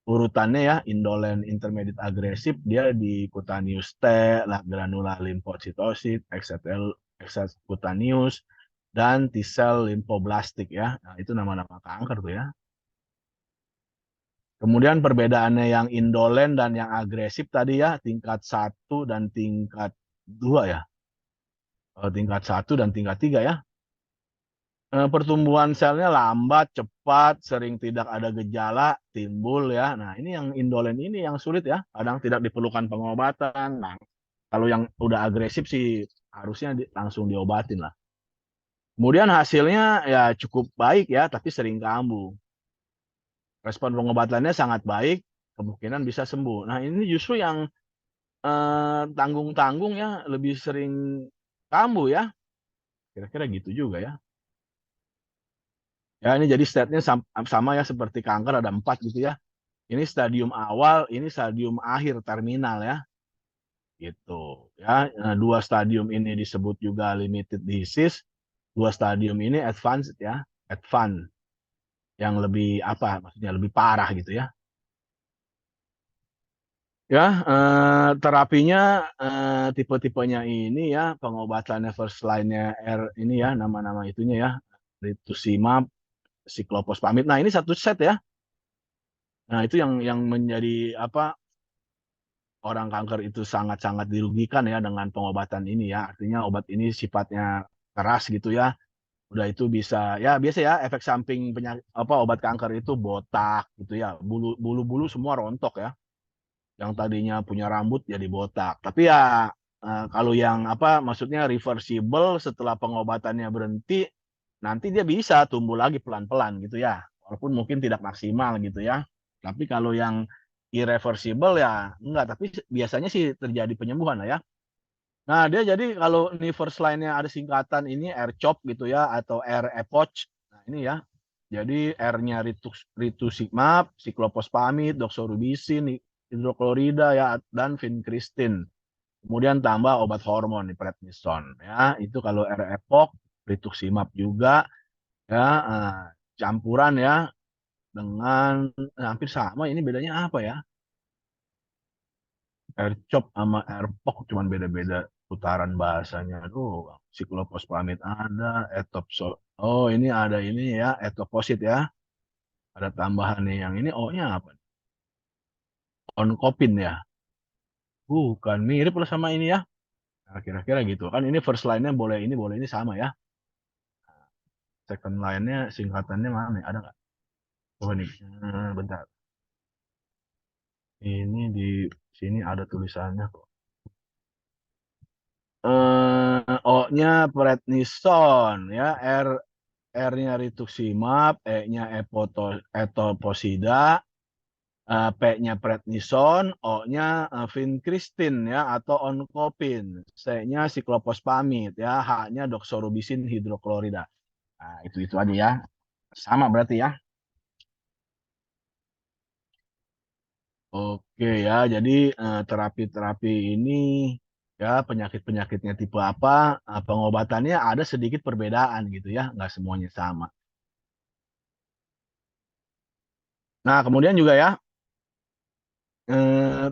urutannya ya, indolent, intermediate, agresif, dia di cutaneous T, lah granular limfositosit, extracutaneous, dan T-cell lymphoblastic ya. Nah, itu nama-nama kanker tuh ya. Kemudian perbedaannya yang indolent dan yang agresif tadi ya, tingkat 1 dan tingkat 2 ya. Tingkat 1 dan tingkat 3 ya. Pertumbuhan selnya lambat, cepat, sering tidak ada gejala, timbul ya. Nah, ini yang indolent ini yang sulit ya. Kadang tidak diperlukan pengobatan. Nah, kalau yang udah agresif sih harusnya langsung diobatin lah. Kemudian hasilnya ya cukup baik ya, tapi sering kambuh. Respon pengobatannya sangat baik, kemungkinan bisa sembuh. Nah, ini justru yang tanggung-tanggung ya, lebih sering kambuh ya. Kira-kira gitu juga ya. Ya, ini jadi state-nya sama ya seperti kanker ada 4 gitu ya. Ini stadium awal, ini stadium akhir terminal ya. Gitu ya. Nah, 2 stadium ini disebut juga limited disease. 2 stadium ini advanced ya, advance yang lebih apa maksudnya lebih parah gitu ya. Ya, terapinya tipe-tipenya ini ya, pengobatannya first line-nya R ini ya, nama-nama itunya ya. Rituximab, Cyclophosphamide. Nah, ini satu set ya. Nah, itu yang menjadi apa orang kanker itu sangat-sangat dirugikan ya dengan pengobatan ini ya. Artinya obat ini sifatnya keras gitu ya. Udah itu bisa ya biasa ya efek samping penyakit apa obat kanker itu botak gitu ya. Bulu-bulu semua rontok ya. Yang tadinya punya rambut jadi botak. Tapi ya kalau yang apa maksudnya reversible setelah pengobatannya berhenti nanti dia bisa tumbuh lagi pelan-pelan gitu ya. Walaupun mungkin tidak maksimal gitu ya. Tapi kalau yang irreversible ya enggak, tapi biasanya sih terjadi penyembuhan lah ya. Nah, dia jadi kalau ini first line-nya ada singkatan ini R-CHOP gitu ya atau R-EPOCH. Nah, ini ya. Jadi R-nya rituximab, cyclophosphamide, doxorubicin, hidroklorida ya dan vincristin. Kemudian tambah obat hormon di prednison ya. Itu kalau R-EPOCH, rituximab juga ya campuran ya dengan hampir sama ini bedanya apa ya? R-CHOP sama R-POC cuman beda-beda putaran bahasanya doang. Cyclophosphamide ada, oh ini ada ini ya, etoposit ya. Ada tambahan nih yang ini O-nya apa? Oncopin ya. Bukan mirip lah sama ini ya. Nah, kira-kira gitu. Kan ini first line-nya boleh ini sama ya. Second line-nya singkatannya mana nih? Ada nggak? Oh ini, bentar. Ini di sini ada tulisannya kok. O-nya prednison ya, R-nya rituximab, E-nya etoposida, P-nya prednison, O-nya vincristin ya atau oncopin, C-nya cyclophosphamide ya, H-nya doxorubicin hidroklorida. Nah, itu aja ya. Sama berarti ya. Oke ya, jadi terapi-terapi ini ya penyakit-penyakitnya tipe apa, pengobatannya ada sedikit perbedaan gitu ya, nggak semuanya sama. Nah, kemudian juga ya,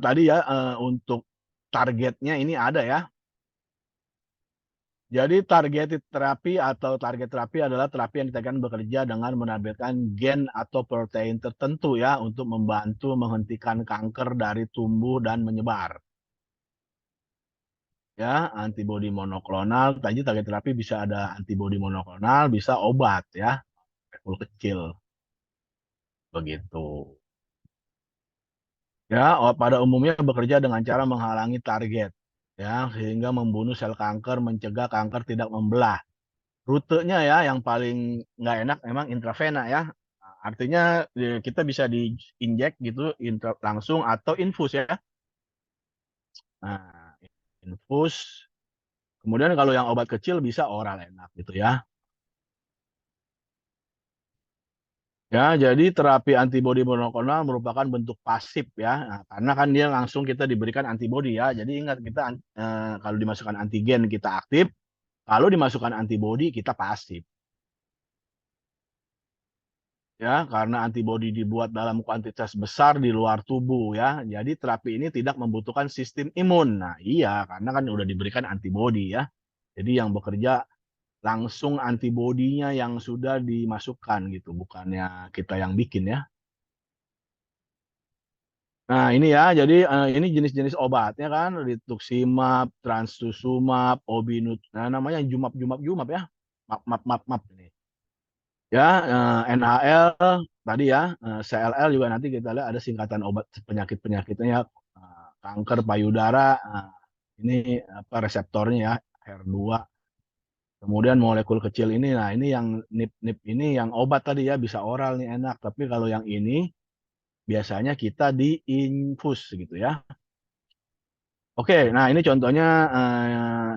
tadi ya untuk targetnya ini ada ya. Jadi targeted terapi atau target terapi adalah terapi yang ditekan bekerja dengan menampilkan gen atau protein tertentu ya untuk membantu menghentikan kanker dari tumbuh dan menyebar. Ya, antibodi monoklonal, tadi target terapi bisa ada antibodi monoklonal, bisa obat ya, molekul kecil begitu. Ya, pada umumnya bekerja dengan cara menghalangi target ya sehingga membunuh sel kanker, mencegah kanker tidak membelah. Rutenya ya yang paling nggak enak memang intravena ya. Artinya kita bisa diinjek gitu langsung atau infus ya. Nah, infus. Kemudian kalau yang obat kecil bisa oral enak gitu ya. Ya, jadi terapi antibodi monoklonal merupakan bentuk pasif ya. Nah, karena kan dia langsung kita diberikan antibodi ya. Jadi ingat kita kalau dimasukkan antigen kita aktif, kalau dimasukkan antibodi kita pasif. Ya, karena antibodi dibuat dalam kuantitas besar di luar tubuh ya. Jadi terapi ini tidak membutuhkan sistem imun. Nah, iya, karena kan udah diberikan antibodi ya. Jadi yang bekerja langsung antibodinya yang sudah dimasukkan gitu, bukannya kita yang bikin ya. Nah, ini ya, jadi ini jenis-jenis obatnya kan, rituximab, trastuzumab, obinut, nah namanya jumap ya. Map ini. Ya, NHL tadi ya, CLL juga nanti kita lihat ada singkatan obat penyakit-penyakitnya ya, kanker payudara, ini apa reseptornya ya, HER2. Kemudian molekul kecil ini, nah ini yang nip ini yang obat tadi ya, bisa oral nih enak. Tapi kalau yang ini biasanya kita diinfus gitu ya. Oke, nah ini contohnya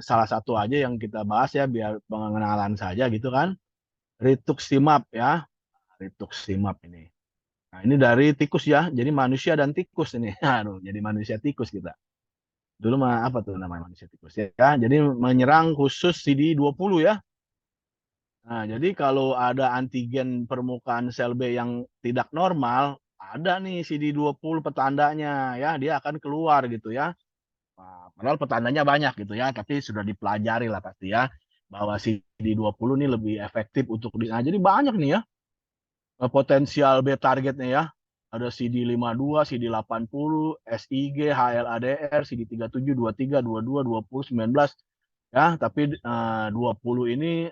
salah satu aja yang kita bahas ya, biar pengenalan saja gitu kan. Rituximab ya, rituximab ini. Nah ini dari tikus ya, jadi manusia dan tikus ini. Aduh, jadi manusia tikus kita. Dulu mah apa tuh namanya manusia tikus ya? Jadi menyerang khusus CD20 ya. Nah, jadi kalau ada antigen permukaan sel B yang tidak normal, ada nih CD20 petandanya ya, dia akan keluar gitu ya. Nah, padahal petandanya banyak gitu ya, tapi sudah dipelajari lah pasti ya bahwa CD20 ini lebih efektif untuk nah, jadi banyak nih ya potensial B targetnya ya. Ada CD52, CD80, SIG, HLA-DR, CD37, 23, 22, 20, 19 ya, tapi 20 ini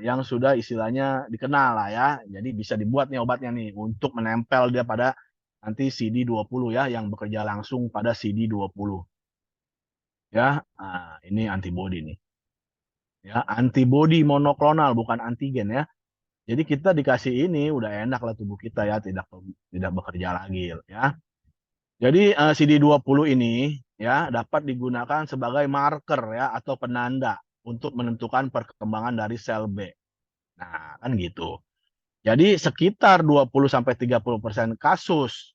yang sudah istilahnya dikenal lah ya. Jadi bisa dibuat nih obatnya nih untuk menempel dia pada nanti CD20 ya yang bekerja langsung pada CD20 ya. Ini antibodi nih. Ya, antibodi monoklonal bukan antigen ya. Jadi kita dikasih ini udah enak lah tubuh kita ya, tidak bekerja lagi ya. Jadi CD20 ini ya dapat digunakan sebagai marker ya atau penanda untuk menentukan perkembangan dari sel B. Nah, kan gitu. Jadi sekitar 20-30% kasus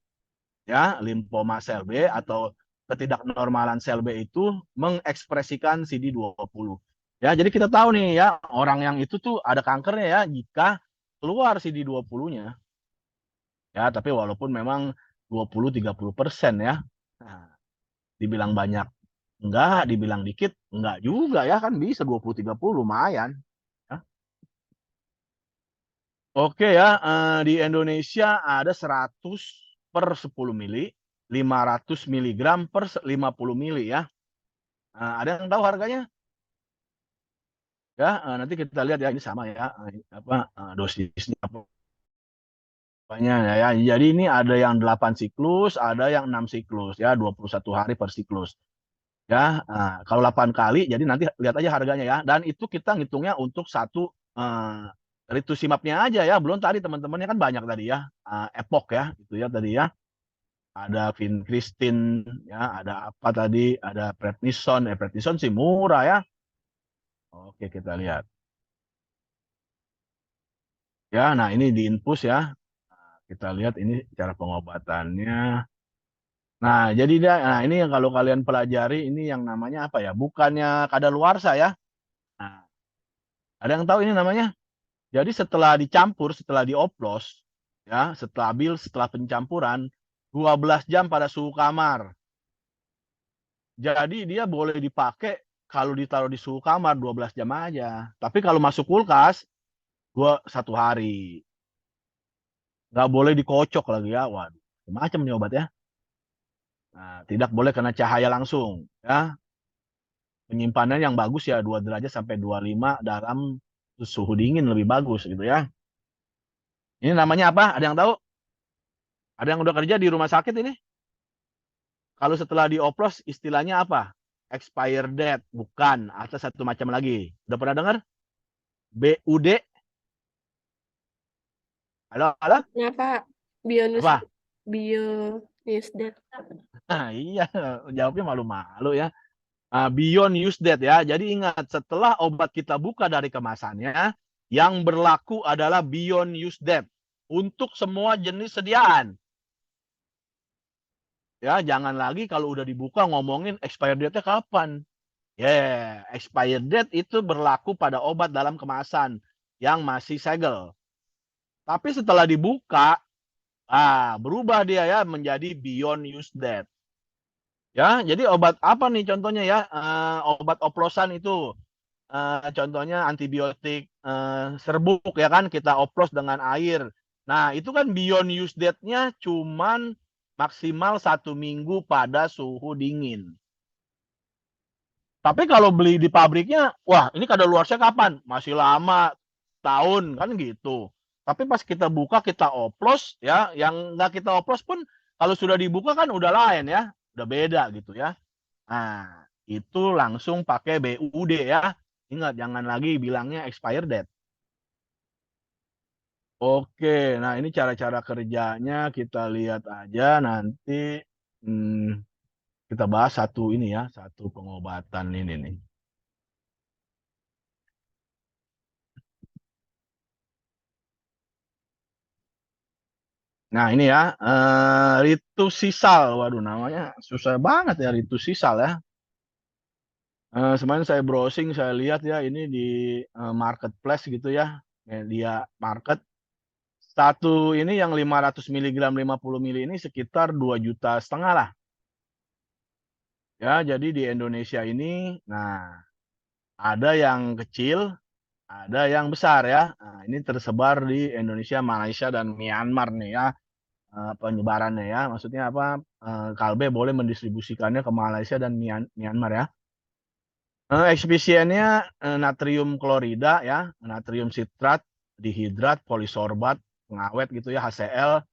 ya limfoma sel B atau ketidaknormalan sel B itu mengekspresikan CD20. Ya, jadi kita tahu nih ya, orang yang itu tuh ada kankernya ya jika keluar CD20-nya. Ya, tapi walaupun memang 20-30% ya. Nah, dibilang banyak enggak, dibilang dikit enggak juga ya, kan bisa 20-30 lumayan. Ya. Oke ya, di Indonesia ada 100 per 10 mili, 500 miligram per 50 mili ya. Ada yang tahu harganya? Ya, nanti kita lihat ya, ini sama ya, apa dosisnya apanya ya. Jadi ini ada yang 8 siklus, ada yang 6 siklus ya, 21 hari per siklus. Ya, kalau 8 kali, jadi nanti lihat aja harganya ya. Dan itu kita ngitungnya untuk satu rituximabnya aja ya. Belum tadi teman-temannya kan banyak tadi ya. Epoch ya, itu ya tadi ya. Ada Vincristin, ya, ada apa tadi, ada prednison. Prednison sih murah ya. Oke, kita lihat. Ya, nah ini diinfus ya. Kita lihat ini cara pengobatannya. Nah, jadi nah ini yang kalau kalian pelajari ini yang namanya apa ya? Bukannya kadaluarsa ya. Nah, ada yang tahu ini namanya? Jadi setelah dicampur, setelah dioplos, ya, stabil setelah pencampuran 12 jam pada suhu kamar. Jadi dia boleh dipakai kalau ditaruh di suhu kamar 12 jam aja. Tapi kalau masuk kulkas, 1 hari. Nggak boleh dikocok lagi ya. Waduh, macam nih obat ya. Nah, tidak boleh kena cahaya langsung. Ya. Penyimpanan yang bagus ya 2 derajat sampai 25 dalam suhu dingin lebih bagus gitu ya. Ini namanya apa? Ada yang tahu? Ada yang udah kerja di rumah sakit ini? Kalau setelah dioplos istilahnya apa? Expired date, bukan. Atau satu macam lagi. Udah pernah dengar? BUD? Halo, halo? Kenapa Bionus Apa? Bionusdet? Nah, iya, jawabnya malu-malu ya. Beyond use date ya. Jadi ingat, setelah obat kita buka dari kemasannya, yang berlaku adalah beyond use date. untuk semua jenis sediaan. Ya, jangan lagi kalau udah dibuka ngomongin expired date-nya kapan. Expired date itu berlaku pada obat dalam kemasan yang masih segel. Tapi setelah dibuka, berubah dia ya menjadi beyond use date. Ya, jadi obat apa nih contohnya ya? Obat oplosan itu. Contohnya antibiotik serbuk ya kan, kita oplos dengan air. Nah, itu kan beyond use date-nya cuman maksimal 1 minggu pada suhu dingin. Tapi kalau beli di pabriknya, wah ini kadaluarsanya kapan? Masih lama, tahun kan gitu. Tapi pas kita buka, kita oplos ya, yang nggak kita oplos pun kalau sudah dibuka kan udah lain ya, udah beda gitu ya. Nah, itu langsung pakai BUD ya. Ingat, jangan lagi bilangnya expired date. Oke, nah ini cara-cara kerjanya kita lihat aja nanti. Kita bahas satu ini ya, satu pengobatan ini nih. Nah ini ya, ritusisal. Waduh namanya susah banget ya, ritusisal ya. Semalam saya browsing, saya lihat ya ini di marketplace gitu ya, media market. Satu ini yang 500 mg 50 ml ini sekitar 2,5 juta lah. Ya, jadi di Indonesia ini, nah ada yang kecil, ada yang besar ya. Nah, ini tersebar di Indonesia, Malaysia, dan Myanmar nih ya. Penyebarannya ya, maksudnya apa? Kalbe boleh mendistribusikannya ke Malaysia dan Myanmar ya. Ekspisiennya natrium klorida ya, natrium sitrat, dihidrat, polisorbat, pengawet gitu ya, HCl,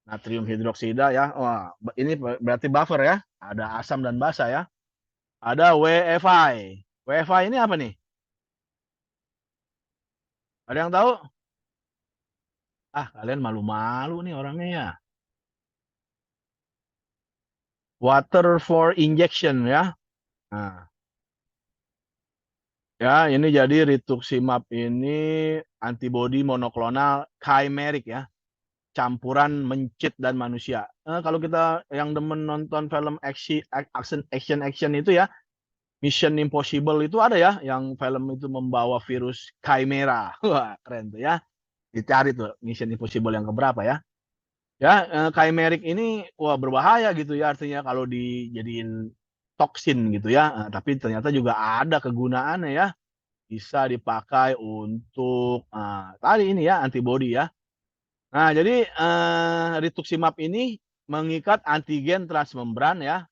natrium hidroksida ya. Wah, ini berarti buffer ya. Ada asam dan basa ya. Ada WFI. WFI ini apa nih? Ada yang tahu? Kalian malu-malu nih orangnya ya. Water for injection ya. Nah, ya ini jadi rituximab ini antibodi monoklonal chimeric ya. Campuran mencit dan manusia. Kalau kita yang demen nonton film action itu ya, Mission Impossible itu ada ya, yang film itu membawa virus Chimera. Wah, keren tuh ya. Dicari tuh Mission Impossible yang keberapa ya. Ya, Chimeric ini wah berbahaya gitu ya, artinya kalau dijadiin toksin gitu ya. Tapi ternyata juga ada kegunaannya ya. Bisa dipakai untuk tadi ini ya, antibody ya. Nah, jadi rituximab ini mengikat antigen transmembran ya,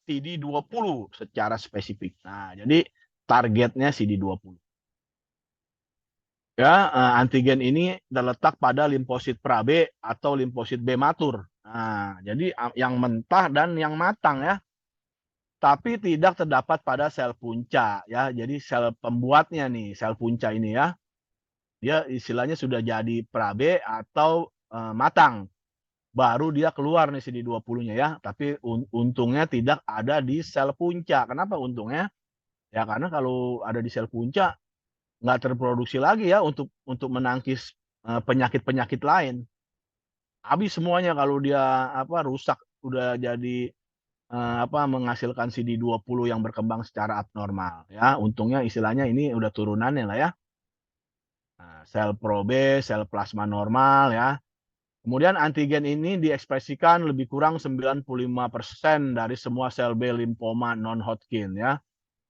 CD20 secara spesifik. Nah, jadi targetnya CD20. Ya, antigen ini terletak pada limfosit pra-B atau limfosit B matur. Nah, jadi yang mentah dan yang matang ya. Tapi tidak terdapat pada sel punca ya. Jadi sel pembuatnya nih, sel punca ini ya. Dia istilahnya sudah jadi pra-B atau matang. Baru dia keluar nih CD20-nya ya. Tapi untungnya tidak ada di sel punca. Kenapa untungnya? Ya karena kalau ada di sel punca nggak terproduksi lagi ya untuk menangkis penyakit-penyakit lain. Habis semuanya kalau dia rusak udah jadi menghasilkan CD20 yang berkembang secara abnormal ya. Untungnya istilahnya ini udah turunannya lah ya. Nah, sel pro-B, sel plasma normal ya. Kemudian antigen ini diekspresikan lebih kurang 95% dari semua sel B limfoma non-Hodgkin ya.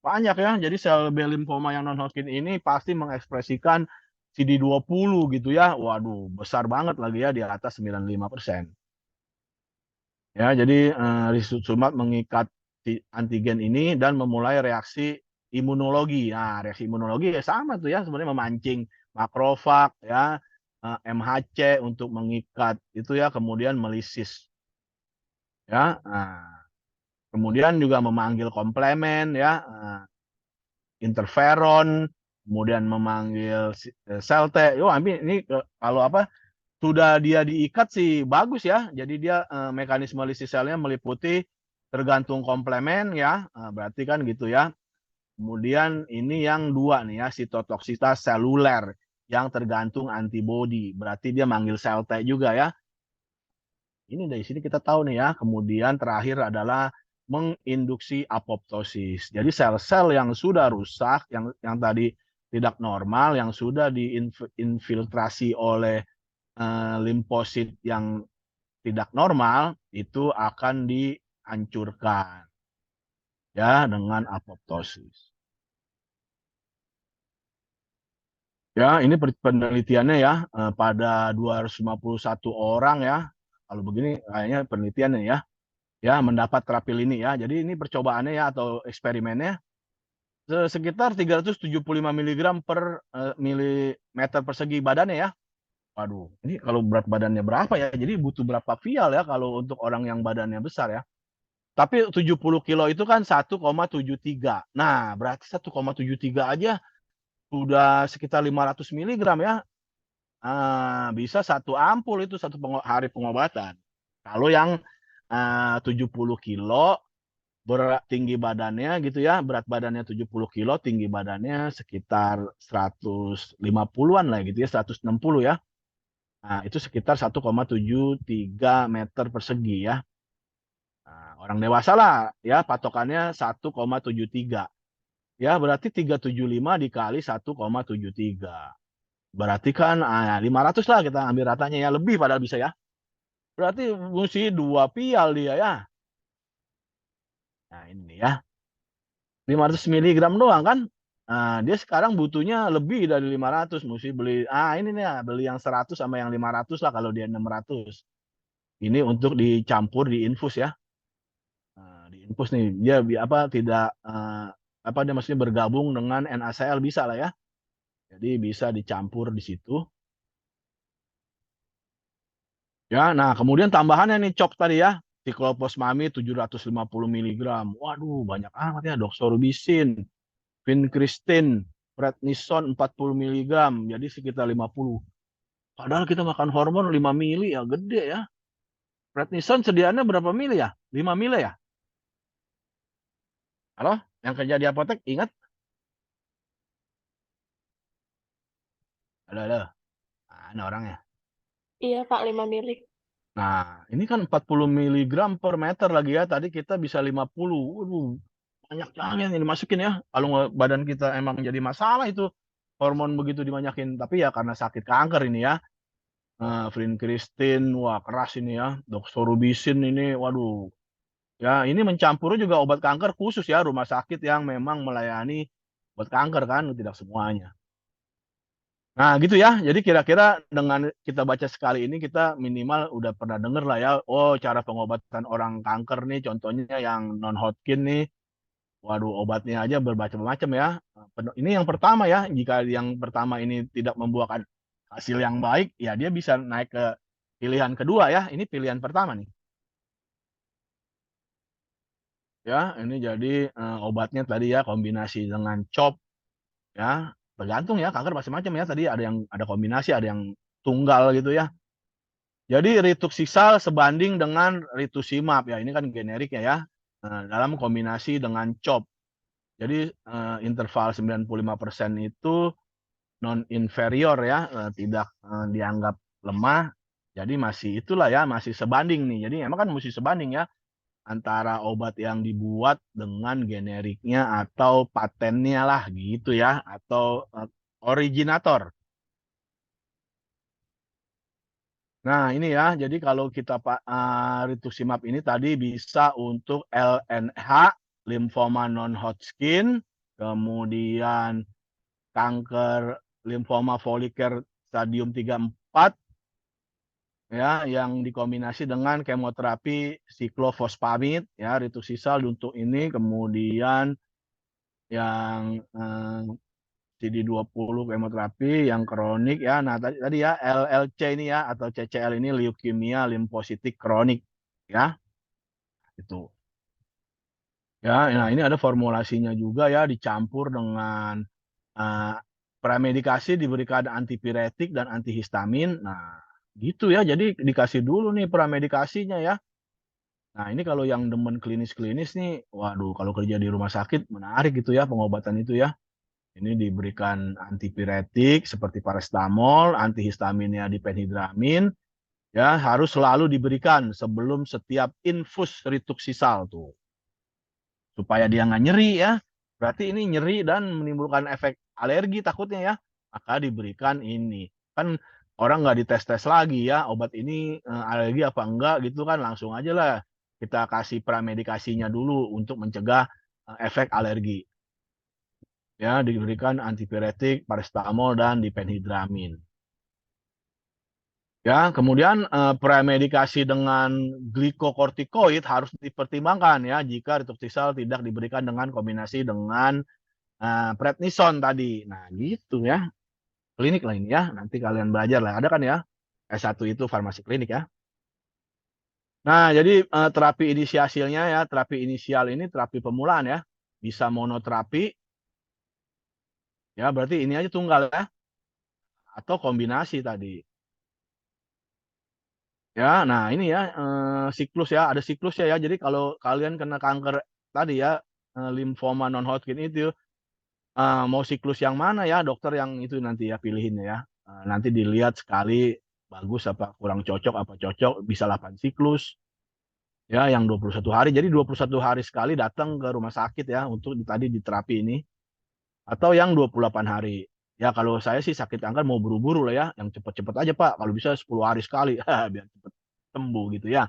Banyak ya, jadi sel B limfoma yang non-Hodgkin ini pasti mengekspresikan CD20 gitu ya. Waduh, besar banget lagi ya, di atas 95%. Ya, jadi rituximab mengikat antigen ini dan memulai reaksi imunologi. Nah, reaksi imunologi ya sama tuh ya, sebenarnya memancing makrofag ya, MHC untuk mengikat itu ya, kemudian melisis. Ya, kemudian juga memanggil komplemen ya, interferon, kemudian memanggil sel T. Ini kalau sudah dia diikat sih bagus ya. Jadi dia mekanisme lisis selnya meliputi tergantung komplemen ya. Berarti kan gitu ya. Kemudian ini yang dua nih ya, sitotoksitas seluler yang tergantung antibodi. Berarti dia manggil sel T juga ya. Ini dari sini kita tahu nih ya. Kemudian terakhir adalah menginduksi apoptosis. Jadi sel-sel yang sudah rusak, yang tadi tidak normal, yang sudah diinfiltrasi oleh limfosit yang tidak normal, itu akan dihancurkan ya dengan apoptosis. Ya, ini penelitiannya ya pada 251 orang ya. Kalau begini kayaknya penelitiannya ya. Ya, mendapat terapil ini ya. Jadi ini percobaannya ya atau eksperimennya sekitar 375 mg per milimeter persegi badannya ya. Waduh, ini kalau berat badannya berapa ya? Jadi butuh berapa vial ya kalau untuk orang yang badannya besar ya. Tapi 70 kilo itu kan 1,73. Nah, berarti 1,73 aja sudah sekitar 500 miligram ya. Bisa satu ampul itu satu hari pengobatan. Kalau yang 70 kilo tinggi badannya gitu ya, berat badannya 70 kilo, tinggi badannya sekitar 150-an lah gitu ya, 160 ya. Nah, itu sekitar 1,73 meter persegi ya. Nah, orang dewasa lah ya patokannya 1,73. Ya, berarti 375 dikali 1,73. Berarti kan 500 lah kita ambil ratanya ya, lebih padahal bisa ya. Berarti mesti 2 pial dia ya. Nah, ini ya. 500 miligram doang kan. Nah, dia sekarang butuhnya lebih dari 500, mesti beli ini nih ya, beli yang 100 sama yang 500 lah kalau dia 600. Ini untuk dicampur di infus ya. Nah, di infus nih dia tidak dia maksudnya bergabung dengan NaCl bisa lah ya. Jadi bisa dicampur di situ. Ya, nah kemudian tambahannya nih COP tadi ya, siklofosfamid 750 mg. Waduh, banyak amat ya, doxorubicin, vincristin, prednison 40 mg, jadi sekitar 50. Padahal kita makan hormon 5 mili ya, gede ya. Prednison sediaannya berapa mili ya? 5 mili ya? Halo, yang kerja di apotek ingat? Halo. Nah, orangnya. Iya, Pak, 5 mili. Nah, ini kan 40 mg per meter lagi ya. Tadi kita bisa 50. Waduh, banyak banget yang dimasukin ya. Kalau badan kita emang jadi masalah itu hormon begitu dibanyakin. Tapi ya karena sakit kanker ini ya. Vincristin, wah keras ini ya. Doxorubicin ini, waduh. Ya, ini mencampurnya juga obat kanker khusus ya. Rumah sakit yang memang melayani obat kanker kan, tidak semuanya. Nah, gitu ya. Jadi kira-kira dengan kita baca sekali ini kita minimal udah pernah denger lah ya. Oh, cara pengobatan orang kanker nih contohnya yang non-Hodgkin nih. Waduh, obatnya aja bermacam-macam ya. Ini yang pertama ya. Jika yang pertama ini tidak membuahkan hasil yang baik, ya dia bisa naik ke pilihan kedua ya. Ini pilihan pertama nih. Ya, ini jadi obatnya tadi ya kombinasi dengan COP ya. Tergantung ya, kanker macam-macam ya. Tadi ada kombinasi, ada yang tunggal gitu ya. Jadi rituximab sebanding dengan rituximab ya. Ini kan generiknya ya. Dalam kombinasi dengan COP. Jadi interval 95% itu non inferior ya, tidak dianggap lemah. Jadi masih itulah ya, masih sebanding nih. Jadi emang kan mesti sebanding ya antara obat yang dibuat dengan generiknya atau patennya lah gitu ya, atau originator. Nah ini ya, jadi kalau kita rituximab ini tadi bisa untuk LNH, limfoma non-Hodgkin, kemudian kanker limfoma foliker stadium 3-4, ya yang dikombinasi dengan kemoterapi siklofosfamid ya rituximab untuk ini, kemudian yang CD20 kemoterapi yang kronik ya. Nah tadi ya LLC ini ya atau CCL ini leukemia limfositik kronik ya itu ya. Nah ini ada formulasinya juga ya, dicampur dengan pramedikasi, diberikan antipiretik dan antihistamin. Nah gitu ya, jadi dikasih dulu nih pramedikasinya ya. Nah ini kalau yang demen klinis-klinis nih, waduh kalau kerja di rumah sakit menarik gitu ya pengobatan itu ya. Ini diberikan antipiretik seperti paracetamol, antihistaminnya diphenhidramin, ya harus selalu diberikan sebelum setiap infus rituxisal tuh. Supaya dia nggak nyeri ya. Berarti ini nyeri dan menimbulkan efek alergi takutnya ya. Maka diberikan ini. Kan orang nggak dites-tes lagi ya, obat ini alergi apa enggak gitu kan, langsung aja lah kita kasih pramedikasinya dulu untuk mencegah efek alergi. Ya, diberikan antipiretik, paracetamol, dan diphenhidramin. Ya, kemudian premedikasi dengan glikokortikoid harus dipertimbangkan ya jika rituxisal tidak diberikan dengan kombinasi dengan prednison tadi. Nah, gitu ya. Klinik lah ini ya. Nanti kalian belajar lah. Ada kan ya? S1 itu farmasi klinik ya. Nah, jadi terapi inisiasinya ya, terapi inisial ini terapi pemulaan ya. Bisa monoterapi, ya berarti ini aja tunggal ya. Atau kombinasi tadi. Ya, nah ini ya siklus ya, ada siklusnya ya. Jadi kalau kalian kena kanker tadi ya, limfoma non-Hodgkin itu mau siklus yang mana ya, dokter yang itu nanti ya pilihin ya. Nanti dilihat sekali bagus apa kurang cocok apa cocok, bisa 8 siklus ya yang 21 hari. Jadi 21 hari sekali datang ke rumah sakit ya untuk tadi diterapi ini, atau yang 28 hari. Ya kalau saya sih sakit kanker mau buru-buru lah ya, yang cepet-cepet aja Pak. Kalau bisa 10 hari sekali biar cepet sembuh gitu ya.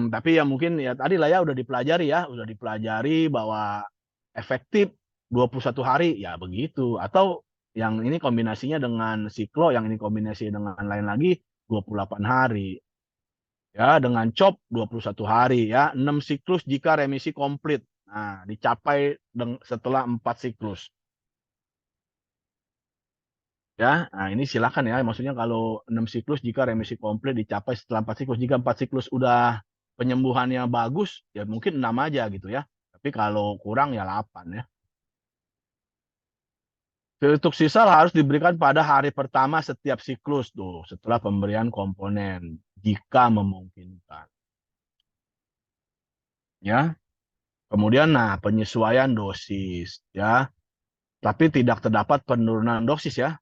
Tapi ya mungkin ya tadi lah ya udah dipelajari bahwa efektif 21 hari ya begitu. Atau yang ini kombinasinya dengan siklo, yang ini kombinasi dengan lain lagi 28 hari. Ya, dengan COP 21 hari ya, 6 siklus jika remisi komplit. Nah, dicapai setelah 4 siklus. Ya, nah ini silakan ya. Maksudnya kalau 6 siklus jika remisi komplit dicapai setelah 4 siklus. Jika 4 siklus udah penyembuhannya bagus, ya mungkin 6 aja gitu ya. Tapi kalau kurang ya 8 ya. Rituxisal harus diberikan pada hari pertama setiap siklus tuh, setelah pemberian komponen jika memungkinkan. Ya. Kemudian nah penyesuaian dosis ya. Tapi tidak terdapat penurunan dosis ya.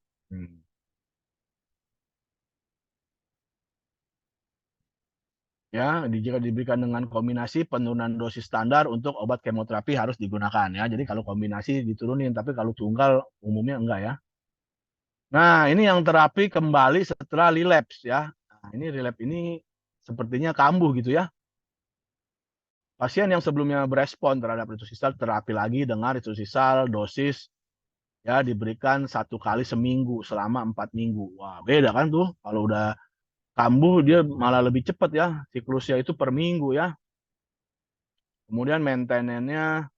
Ya, jika diberikan dengan kombinasi, penurunan dosis standar untuk obat kemoterapi harus digunakan ya. Jadi kalau kombinasi diturunin, tapi kalau tunggal umumnya enggak ya. Nah, ini yang terapi kembali setelah relapse ya. Nah, ini relapse ini sepertinya kambuh gitu ya. Pasien yang sebelumnya berespon terhadap rituxisal terapi lagi dengan rituxisal dosis ya diberikan 1 kali seminggu selama 4 minggu. Wah, beda kan tuh. Kalau udah kambuh dia malah lebih cepat ya. Siklusnya itu per minggu ya. Kemudian maintenance-nya,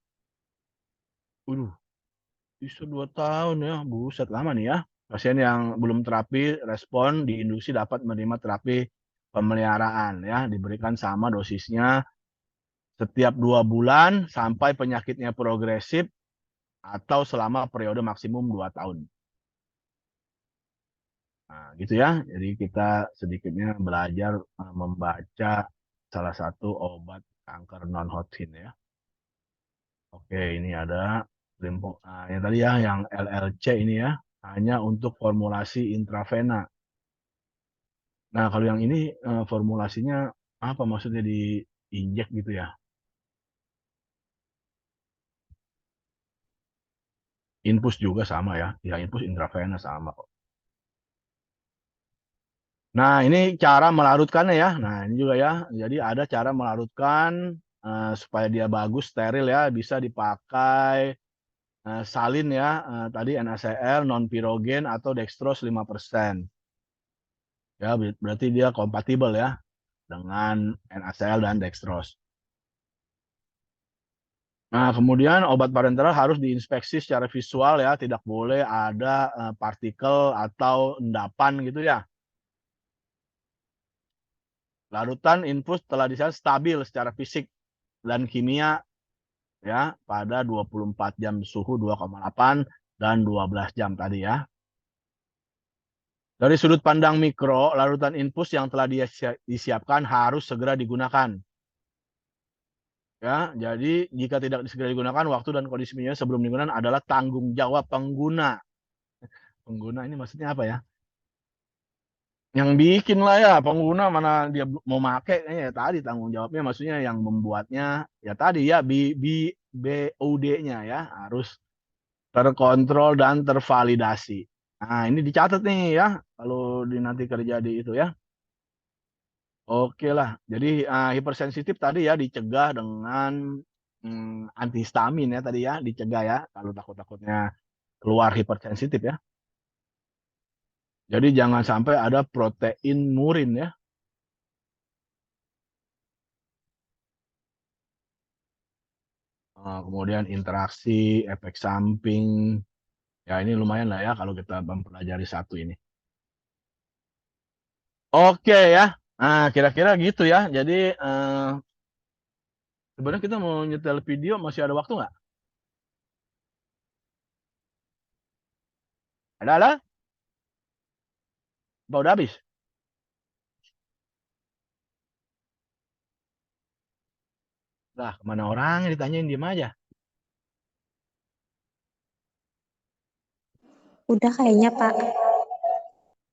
bisa 2 tahun ya, buset lama nih ya. Pasien yang belum terapi respon di induksi dapat menerima terapi pemeliharaan ya, diberikan sama dosisnya setiap 2 bulan sampai penyakitnya progresif atau selama periode maksimum 2 tahun. Nah, gitu ya. Jadi kita sedikitnya belajar membaca salah satu obat kanker non-Hodgkin ya. Oke, ini ada yang tadi ya, yang LLC ini ya, hanya untuk formulasi intravena. Nah, kalau yang ini formulasinya apa maksudnya diinjek gitu ya? Infus juga sama ya, ya infus intravena sama kok. Nah, ini cara melarutkannya ya. Nah, ini juga ya. Jadi ada cara melarutkan supaya dia bagus, steril ya, bisa dipakai salin ya, tadi NaCl, non-pirogen atau dextrose 5%. Ya, berarti dia kompatibel ya dengan NaCl dan dextrose. Nah, kemudian obat parenteral harus diinspeksi secara visual ya, tidak boleh ada partikel atau endapan gitu ya. Larutan infus telah disebut stabil secara fisik dan kimia ya pada 24 jam suhu 2,8 dan 12 jam tadi ya. Dari sudut pandang mikro, larutan infus yang telah disiapkan harus segera digunakan. Ya, jadi jika tidak segera digunakan, waktu dan kondisi minimnya sebelum digunakan adalah tanggung jawab pengguna. Pengguna ini maksudnya apa ya? Yang bikin lah ya, pengguna mana dia mau make ya tadi tanggung jawabnya maksudnya yang membuatnya ya tadi ya BOD-nya ya harus terkontrol dan tervalidasi. Nah, ini dicatat nih ya kalau nanti kerja di itu ya. Oke lah. Jadi hipersensitif tadi ya dicegah dengan antihistamin ya tadi ya dicegah ya kalau takut-takutnya keluar hipersensitif ya. Jadi jangan sampai ada protein murin ya. Kemudian interaksi, efek samping. Ya ini lumayan lah ya kalau kita mempelajari satu ini. Oke ya. Nah kira-kira gitu ya. Jadi sebenarnya kita mau nyetel video masih ada waktu nggak? Ada? Apa udah habis? Lah kemana orangnya ditanyain diem aja. Udah kayaknya, Pak.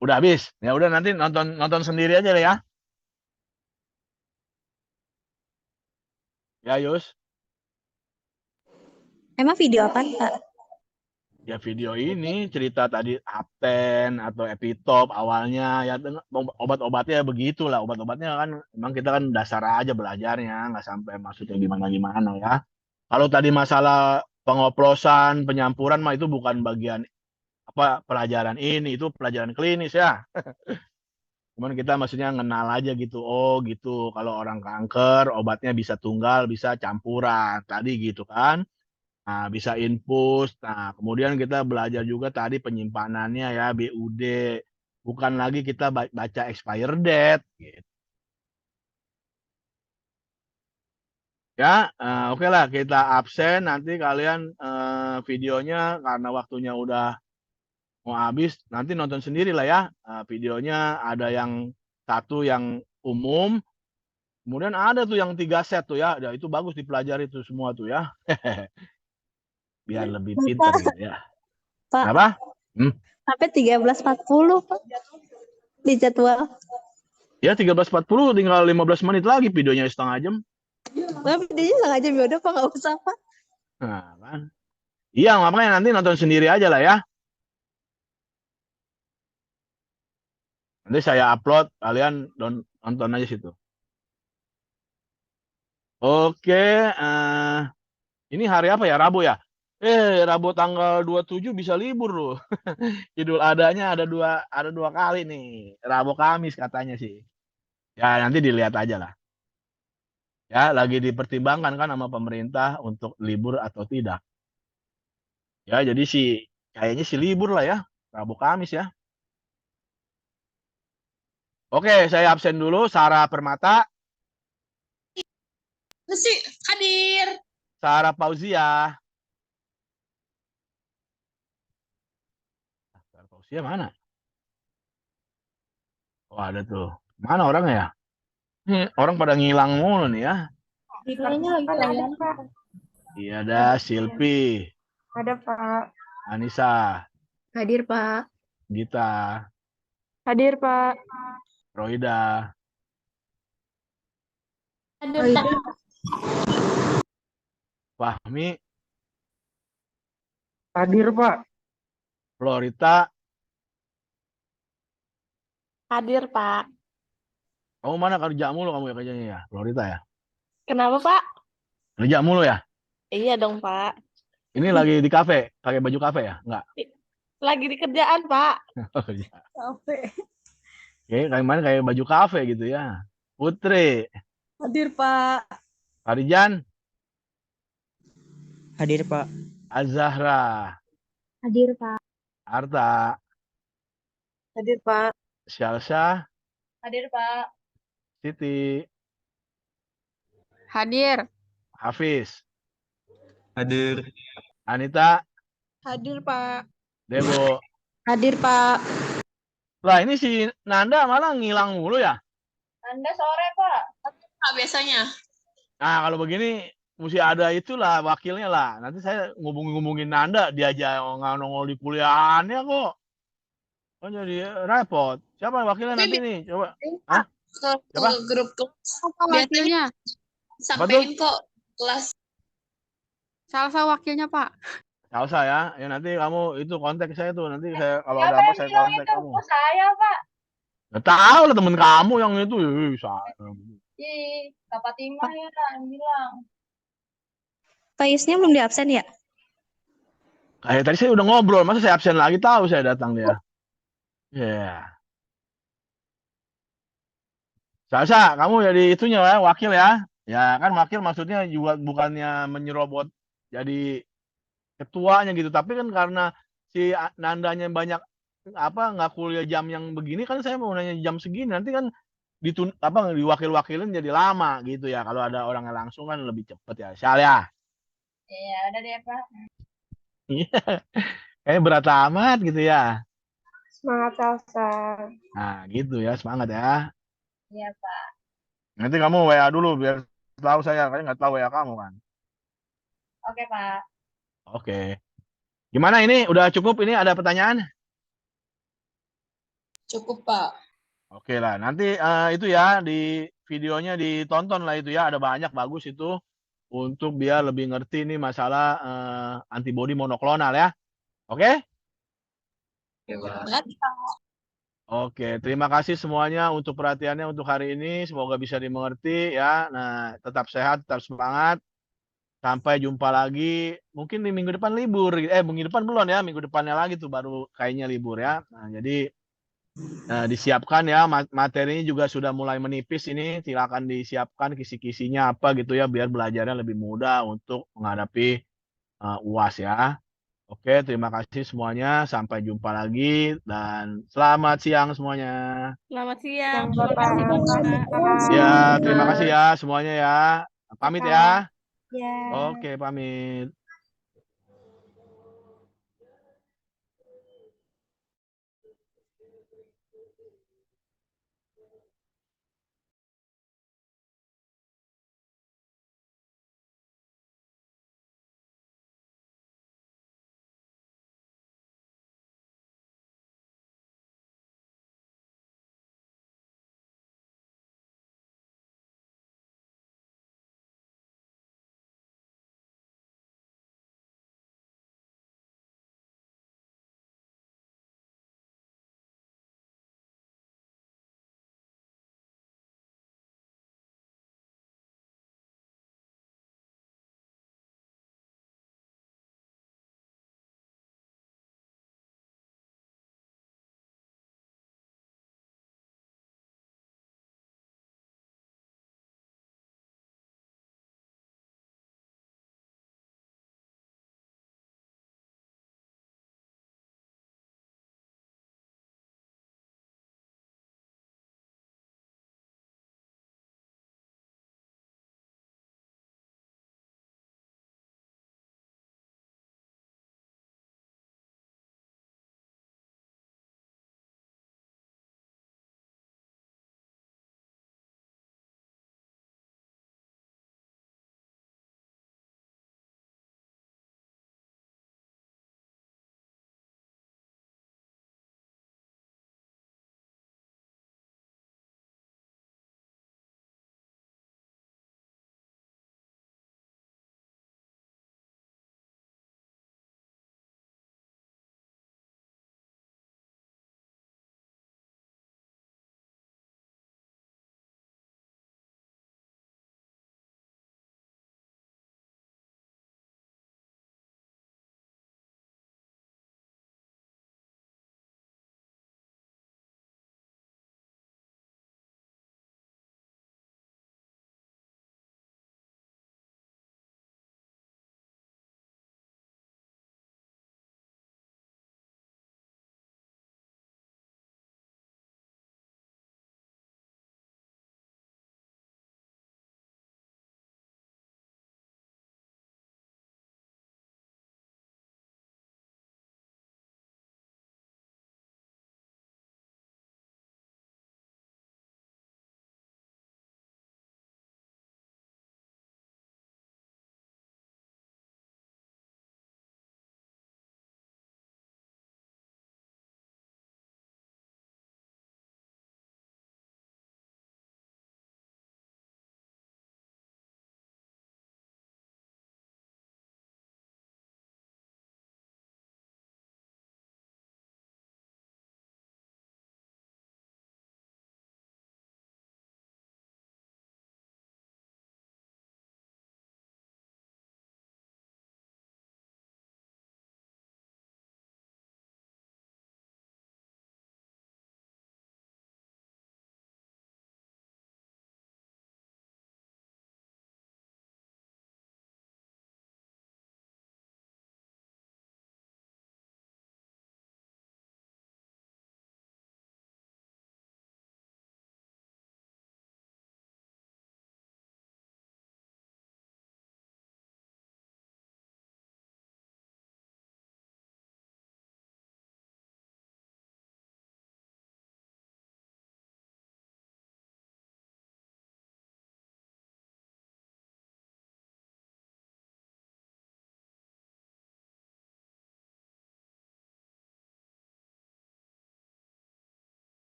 Udah habis. Ya udah nanti nonton sendiri aja lah ya. Ya Yus. Emang video apa, Pak? Ya video ini cerita tadi Apten atau Epitop awalnya ya obat-obatnya begitulah obat-obatnya kan memang kita kan dasar aja belajarnya nggak sampai maksudnya gimana ya. Kalau tadi masalah pengoplosan penyampuran mah itu bukan bagian apa pelajaran ini itu pelajaran klinis ya. Cuman kita maksudnya ngenal aja gitu. Oh gitu kalau orang kanker obatnya bisa tunggal bisa campuran tadi gitu kan. Nah, bisa infus. Nah, kemudian kita belajar juga tadi penyimpanannya ya, BUD. Bukan lagi kita baca expire date. Gitu. Ya, oke lah kita absen. Nanti kalian videonya karena waktunya udah mau habis, nanti nonton sendiri lah ya. Videonya ada yang satu yang umum, kemudian ada tuh yang 3 set tuh ya. Itu bagus dipelajari tuh semua tuh ya. Biar lebih pintar gitu ya. Pak, Kenapa? sampai 13.40, Pak. Di jadwal. Ya 13.40 tinggal 15 menit lagi videonya setengah jam. Nah, videonya setengah jam ya udah, Pak, nggak usah, Pak. Nah, kan. Iya, makanya nanti nonton sendiri aja lah ya. Nanti saya upload, kalian nonton aja situ. Oke, ini hari apa ya? Rabu ya? Rabu tanggal 27 bisa libur loh. Idul adanya ada dua kali nih. Rabu Kamis katanya sih. Ya nanti dilihat aja lah. Ya lagi dipertimbangkan kan sama pemerintah untuk libur atau tidak. Ya jadi sih kayaknya sih libur lah ya. Rabu Kamis ya. Oke, saya absen dulu. Sarah Permata. Hadir. Sarah Fauzia. Sarah Fauzia mana? Oh ada tuh. Mana orangnya ya? Ini orang pada ngilang mulu nih ya. Kayaknya lagi kalian, Pak. Iya ada Silpi. Ada, Pak. Anissa. Hadir, Pak. Gita. Hadir, Pak. Roida. Hadir, Pak. Fahmi. Hadir, Pak. Florita. Hadir, Pak. Kamu mana kerja mulu kamu ya kerjanya ya? Florita ya? Kenapa, Pak? Kerja mulu ya? Iya dong, Pak. Ini lagi di kafe, pakai baju kafe ya? Enggak. Lagi di kerjaan, Pak. Oh iya. Capek. Kayak mana kayak baju kafe gitu ya. Putri. Hadir, Pak. Farijan. Hadir, Pak. Azahra. Hadir, Pak. Arta. Hadir, Pak. Syalsa. Hadir, Pak. Siti. Hadir. Hafiz. Hadir. Anita. Hadir, Pak. Debo. Hadir, Pak. Lah ini si Nanda malah ngilang mulu ya? Anda sore, Pak. Pak, biasanya. Nah, kalau begini mesti ada itulah wakilnya lah. Nanti saya ngubungin Nanda, dia aja nggak nongol di kuliahannya kok. Oh, jadi repot. Siapa wakilnya nanti nih? Coba. Hah? Siapa? Ke grup kelas Siapa biasanya wakilnya? Apa tuh? sampein kok kelas. Salah wakilnya, Pak. Salsa ya. Ya nanti kamu itu kontak saya tuh. Nanti saya kalau ada Siapa apa yang saya bilang kontak itu? kamu. Oh, saya, Pak. Nggak tahu lah temen kamu yang itu. Saya. Ih, Kak Fatimah ya yang bilang. Pak Yusnya belum di absen ya? Kayak tadi saya udah ngobrol, masa saya absen lagi tahu saya datang dia. Ya. Salsa, kamu jadi itunya ya, wakil ya. Ya kan wakil maksudnya juga bukannya menyerobot jadi ketuanya gitu, tapi kan karena si Nandanya banyak apa nggak kuliah jam yang begini kan saya mau nanya jam segini nanti kan apa diwakil-wakilin jadi lama gitu ya. Kalau ada orangnya langsung kan lebih cepet ya. Sial ya. Iya, udah deh, Pak. Iya. Kayaknya berat amat gitu ya. Semangat Salsa. Nah, gitu ya, semangat ya. Iya, Pak. Nanti kamu WA dulu biar tahu saya, kayaknya nggak tahu WA kamu kan. Oke, Pak. Oke. Gimana ini? Udah cukup ini ada pertanyaan? Cukup, Pak. Oke lah, nanti itu ya di videonya ditonton lah itu ya, ada banyak bagus itu untuk biar lebih ngerti nih masalah antibodi monoklonal ya. Oke? Banget. Oke, terima kasih semuanya untuk perhatiannya untuk hari ini. Semoga bisa dimengerti ya. Nah, tetap sehat, tetap semangat. Sampai jumpa lagi. Mungkin di minggu depan libur. Minggu depan belum ya. Minggu depannya lagi tuh baru kayaknya libur ya. Nah, jadi disiapkan ya materinya juga sudah mulai menipis ini. Silakan disiapkan kisi-kisinya apa gitu ya biar belajarnya lebih mudah untuk menghadapi UAS ya. Oke, terima kasih semuanya. Sampai jumpa lagi dan selamat siang semuanya. Selamat siang. Selamat Terima kasih, siang, Pak. Pak. Ya, terima kasih ya semuanya ya. Pamit ya. Ya. Oke, pamit.